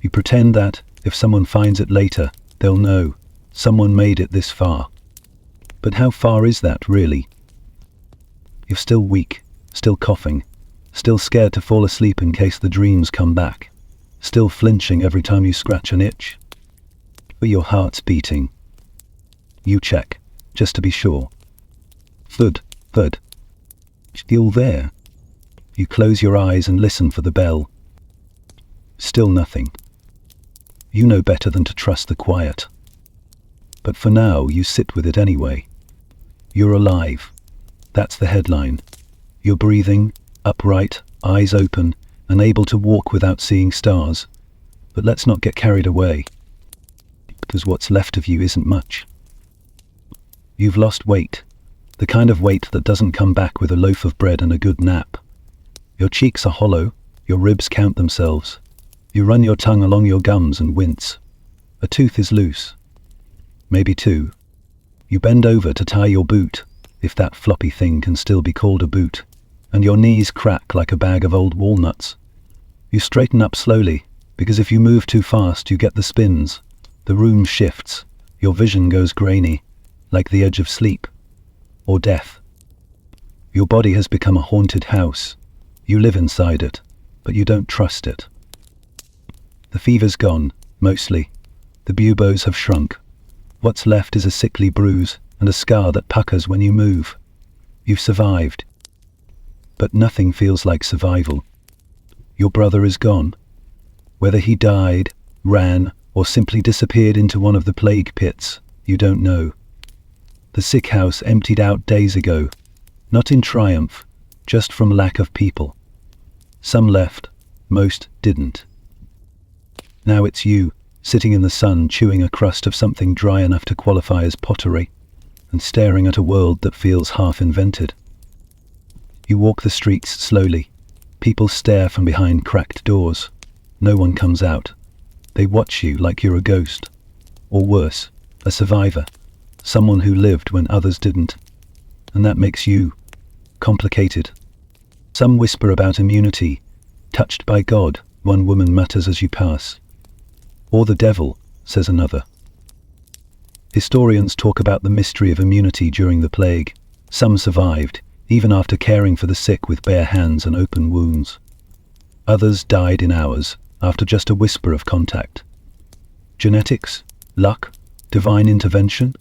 You pretend that, if someone finds it later, they'll know. Someone made it this far. But how far is that, really? You're still weak, still coughing, still scared to fall asleep in case the dreams come back, still flinching every time you scratch an itch. But your heart's beating. You check, just to be sure. Thud, thud. Still there. You close your eyes and listen for the bell. Still nothing. You know better than to trust the quiet. But for now, you sit with it anyway. You're alive. That's the headline. You're breathing, upright, eyes open, and able to walk without seeing stars. But let's not get carried away, because what's left of you isn't much. You've lost weight, the kind of weight that doesn't come back with a loaf of bread and a good nap. Your cheeks are hollow, your ribs count themselves. You run your tongue along your gums and wince. A tooth is loose. Maybe two. You bend over to tie your boot, if that floppy thing can still be called a boot, and your knees crack like a bag of old walnuts. You straighten up slowly, because if you move too fast you get the spins. The room shifts, your vision goes grainy, like the edge of sleep, or death. Your body has become a haunted house. You live inside it, but you don't trust it. The fever's gone, mostly. The buboes have shrunk. What's left is a sickly bruise and a scar that puckers when you move. You've survived. But nothing feels like survival. Your brother is gone. Whether he died, ran, or simply disappeared into one of the plague pits, you don't know. The sick house emptied out days ago, not in triumph, just from lack of people. Some left, most didn't. Now it's you, sitting in the sun chewing a crust of something dry enough to qualify as pottery, and staring at a world that feels half invented. You walk the streets slowly. People stare from behind cracked doors. No one comes out. They watch you like you're a ghost. Or worse, a survivor. Someone who lived when others didn't. And that makes you complicated. Some whisper about immunity. Touched by God, one woman mutters as you pass. Or the devil, says another. Historians talk about the mystery of immunity during the plague. Some survived, even after caring for the sick with bare hands and open wounds. Others died in hours, after just a whisper of contact. Genetics? Luck? Divine intervention?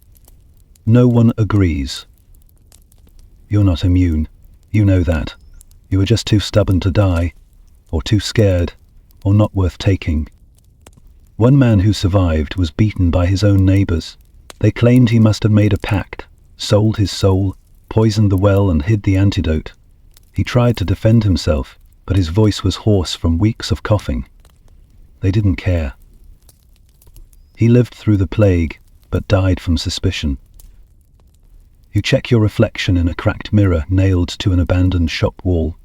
No one agrees. You're not immune. You know that. You were just too stubborn to die, or too scared, or not worth taking. One man who survived was beaten by his own neighbors. They claimed he must have made a pact, sold his soul, poisoned the well and hid the antidote. He tried to defend himself, but his voice was hoarse from weeks of coughing. They didn't care. He lived through the plague, but died from suspicion. You check your reflection in a cracked mirror nailed to an abandoned shop wall.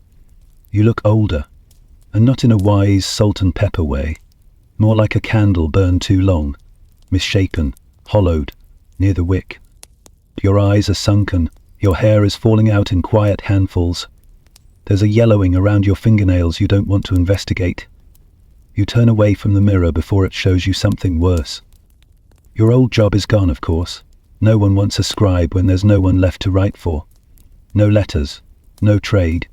You look older, and not in a wise salt and pepper way, more like a candle burned too long, misshapen, hollowed, near the wick. Your eyes are sunken, your hair is falling out in quiet handfuls. There's a yellowing around your fingernails you don't want to investigate. You turn away from the mirror before it shows you something worse. Your old job is gone, of course. No one wants a scribe when there's no one left to write for. No letters, no trade.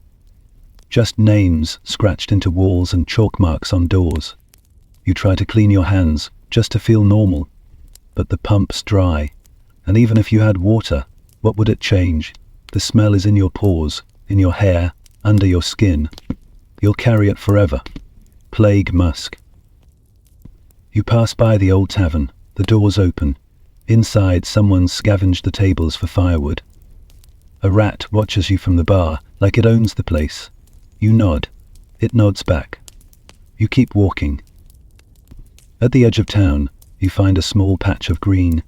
Just names scratched into walls and chalk marks on doors. You try to clean your hands, just to feel normal. But the pump's dry, and even if you had water, what would it change? The smell is in your pores, in your hair, under your skin. You'll carry it forever. Plague musk. You pass by the old tavern, the doors open. Inside, someone scavenged the tables for firewood. A rat watches you from the bar, like it owns the place. You nod. It nods back. You keep walking. At the edge of town, you find a small patch of green.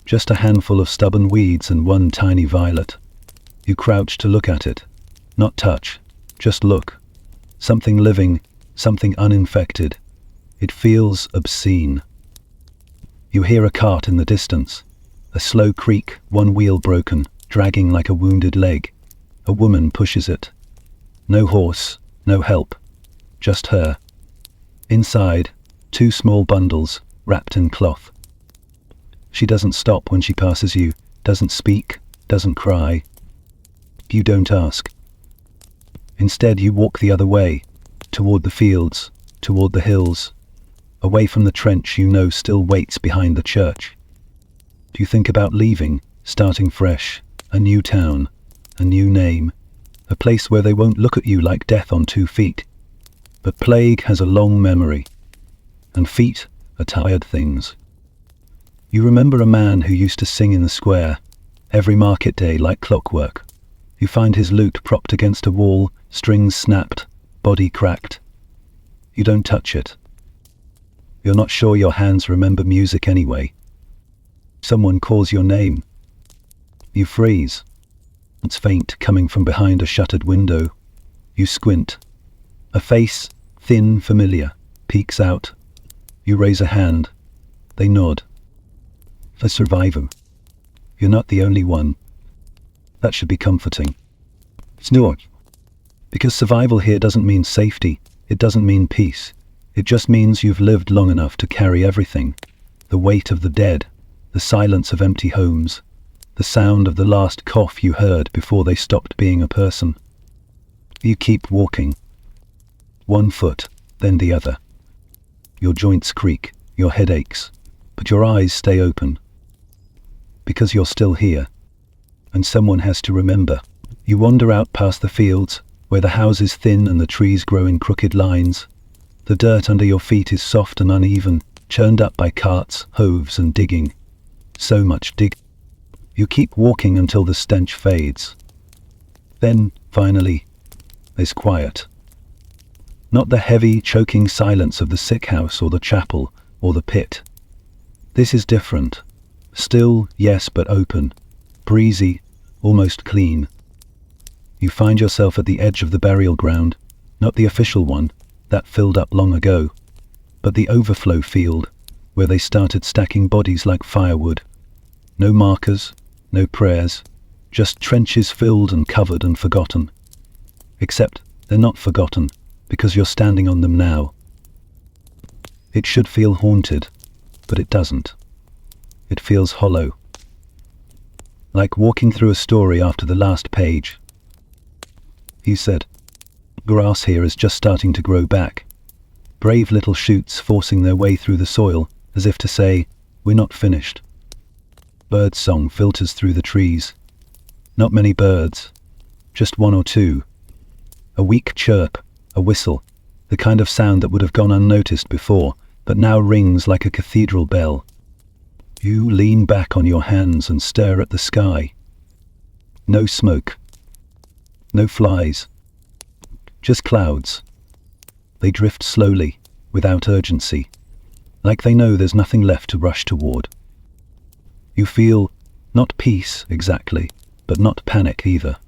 Just a handful of stubborn weeds and one tiny violet. You crouch to look at it. Not touch, just look. Something living, something uninfected. It feels obscene. You hear a cart in the distance. A slow creak, one wheel broken, dragging like a wounded leg. A woman pushes it. No horse, no help, just her. Inside, 2 small bundles, wrapped in cloth. She doesn't stop when she passes you, doesn't speak, doesn't cry. You don't ask. Instead, you walk the other way, toward the fields, toward the hills, away from the trench you know still waits behind the church. Do you think about leaving, starting fresh, a new town, a new name, a place where they won't look at you like death on 2 feet? But plague has a long memory, and feet are tired things. You remember a man who used to sing in the square, every market day like clockwork. You find his lute propped against a wall, strings snapped, body cracked. You don't touch it. You're not sure your hands remember music anyway. Someone calls your name. You freeze. It's faint, coming from behind a shuttered window. You squint. A face, thin, familiar, peeks out. You raise a hand. They nod. A survivor. You're not the only one. That should be comforting. It's not. Because survival here doesn't mean safety. It doesn't mean peace. It just means you've lived long enough to carry everything. The weight of the dead, the silence of empty homes, the sound of the last cough you heard before they stopped being a person. You keep walking. 1 foot, then the other. Your joints creak, your head aches, but your eyes stay open. Because you're still here. And someone has to remember. You wander out past the fields, where the houses thin and the trees grow in crooked lines. The dirt under your feet is soft and uneven, churned up by carts, hoves and digging. So much dig. You keep walking until the stench fades. Then, finally, there's quiet. Not the heavy, choking silence of the sick house or the chapel or the pit. This is different. Still, yes, but open. Breezy, almost clean. You find yourself at the edge of the burial ground, not the official one, that filled up long ago, but the overflow field, where they started stacking bodies like firewood. No markers, no prayers, just trenches filled and covered and forgotten. Except they're not forgotten, because you're standing on them now. It should feel haunted, but it doesn't. It feels hollow. Like walking through a story after the last page. He said, grass here is just starting to grow back. Brave little shoots forcing their way through the soil, as if to say, we're not finished. Bird song filters through the trees. Not many birds, just 1 or 2. A weak chirp, a whistle, the kind of sound that would have gone unnoticed before, but now rings like a cathedral bell. You lean back on your hands and stare at the sky. No smoke. No flies. Just clouds. They drift slowly, without urgency, like they know there's nothing left to rush toward. You feel, not peace exactly, but not panic either.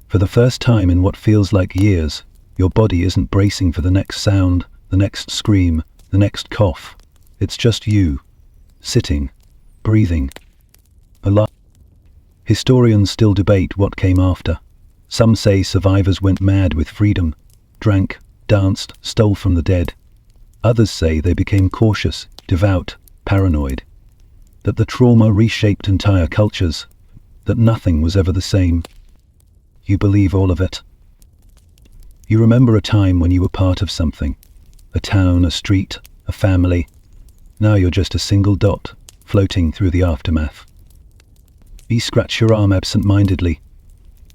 For the first time in what feels like years, your body isn't bracing for the next sound, the next scream, the next cough. It's just you, sitting, breathing, alive. Historians still debate what came after. Some say survivors went mad with freedom, drank, danced, stole from the dead. Others say they became cautious, devout, paranoid. That the trauma reshaped entire cultures, that nothing was ever the same. You believe all of it. You remember a time when you were part of something, a town, a street, a family. Now you're just a single dot, floating through the aftermath. You scratch your arm absent-mindedly.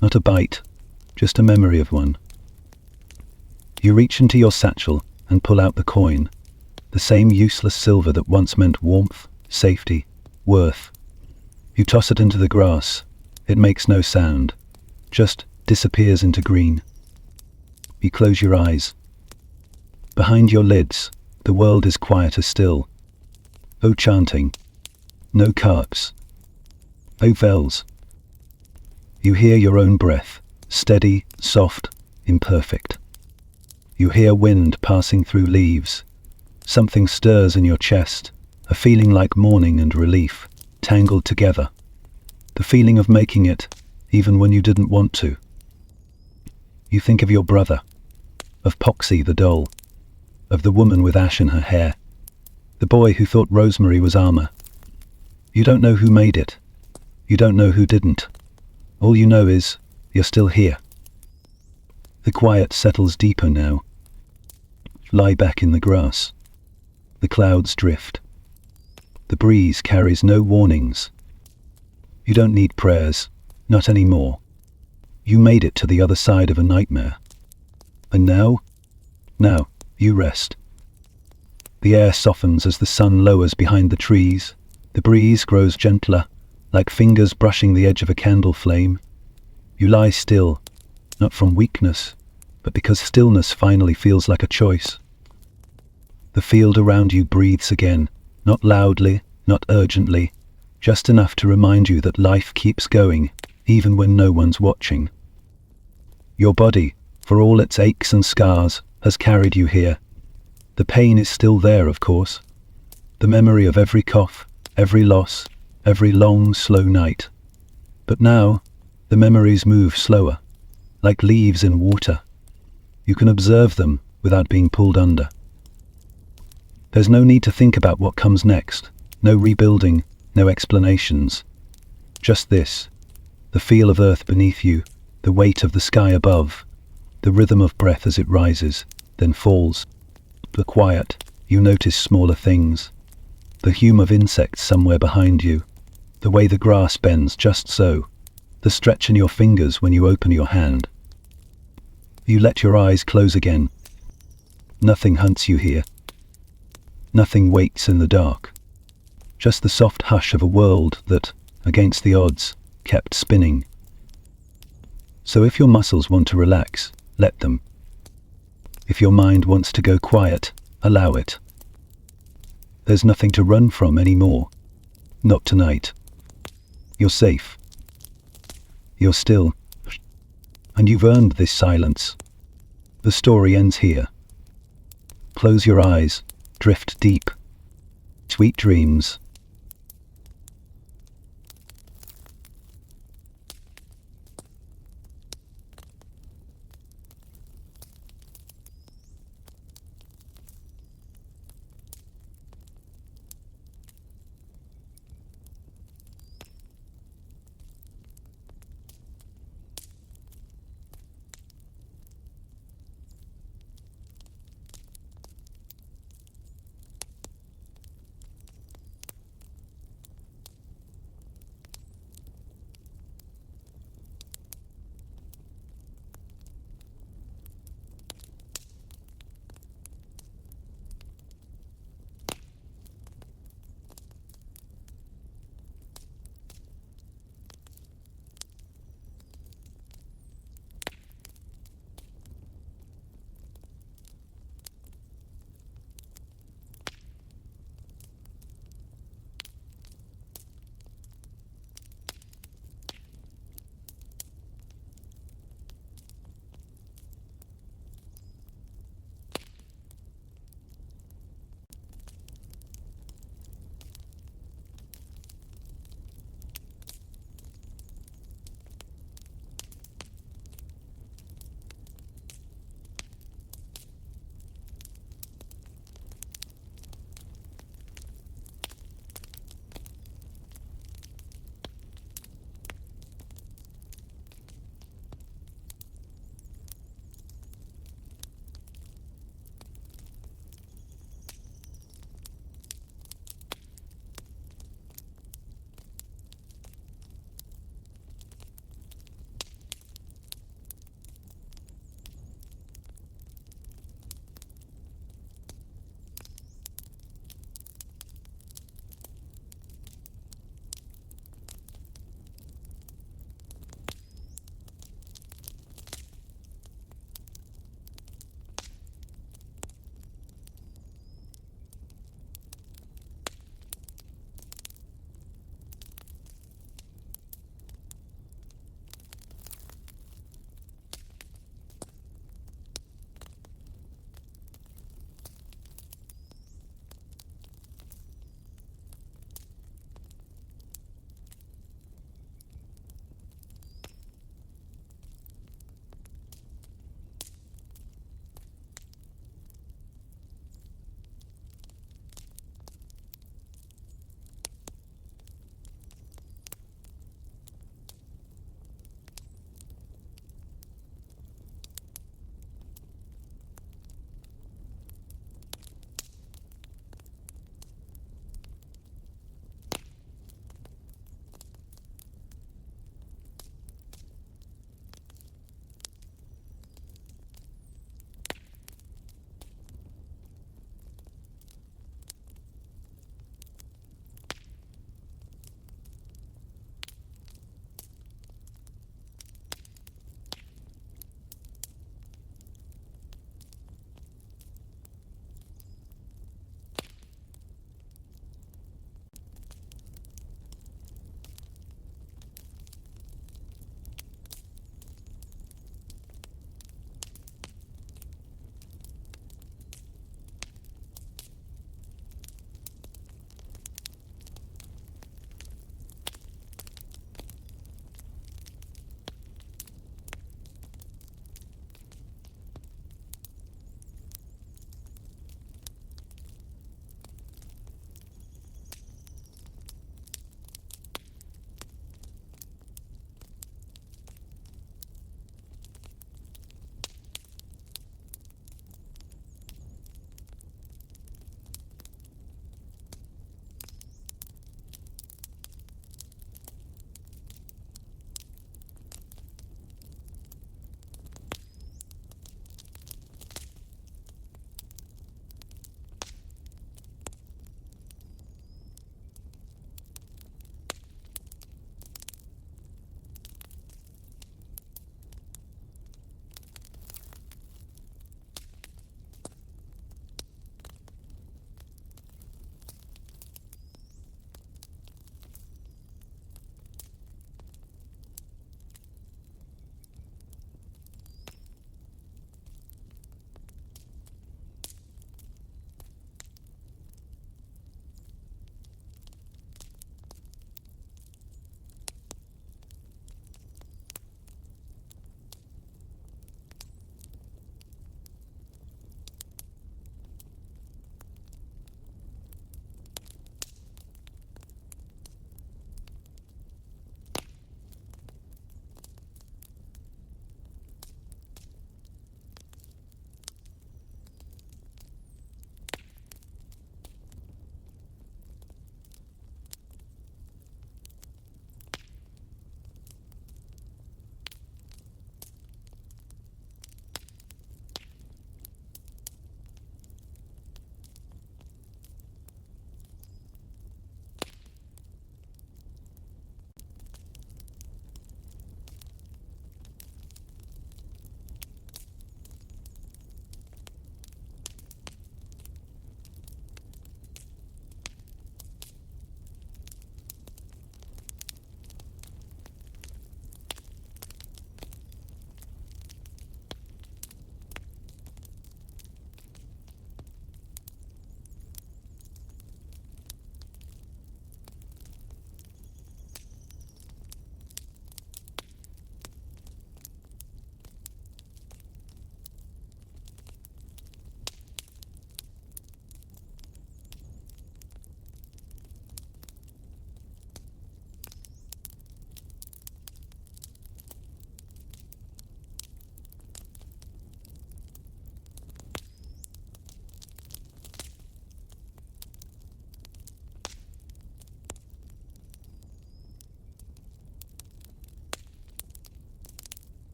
Not a bite, just a memory of one. You reach into your satchel and pull out the coin, the same useless silver that once meant warmth, safety, worth. You toss it into the grass. It makes no sound, just disappears into green. You close your eyes. Behind your lids, the world is quieter still. No chanting, no carps, no bells. You hear your own breath, steady, soft, imperfect. You hear wind passing through leaves. Something stirs in your chest, a feeling like mourning and relief, tangled together. The feeling of making it, even when you didn't want to. You think of your brother, of Poxy the doll, of the woman with ash in her hair, the boy who thought rosemary was armor. You don't know who made it. You don't know who didn't. All you know is, you're still here. The quiet settles deeper now. Lie back in the grass. The clouds drift. The breeze carries no warnings. You don't need prayers, not anymore. You made it to the other side of a nightmare. And now, you rest. The air softens as the sun lowers behind the trees. The breeze grows gentler, like fingers brushing the edge of a candle flame. You lie still, not from weakness, but because stillness finally feels like a choice. The field around you breathes again, not loudly, not urgently, just enough to remind you that life keeps going, even when no one's watching. Your body, for all its aches and scars, has carried you here. The pain is still there, of course. The memory of every cough, every loss, every long, slow night. But now, the memories move slower, like leaves in water. You can observe them without being pulled under. There's no need to think about what comes next, no rebuilding, no explanations. Just this, the feel of earth beneath you, the weight of the sky above, the rhythm of breath as it rises, then falls. The quiet, you notice smaller things. The hum of insects somewhere behind you, the way the grass bends just so, the stretch in your fingers when you open your hand. You let your eyes close again. Nothing hunts you here. Nothing waits in the dark. Just the soft hush of a world that, against the odds, kept spinning. So if your muscles want to relax, let them. If your mind wants to go quiet, allow it. There's nothing to run from anymore. Not tonight. You're safe. You're still. And you've earned this silence. The story ends here. Close your eyes. Drift deep. Sweet dreams.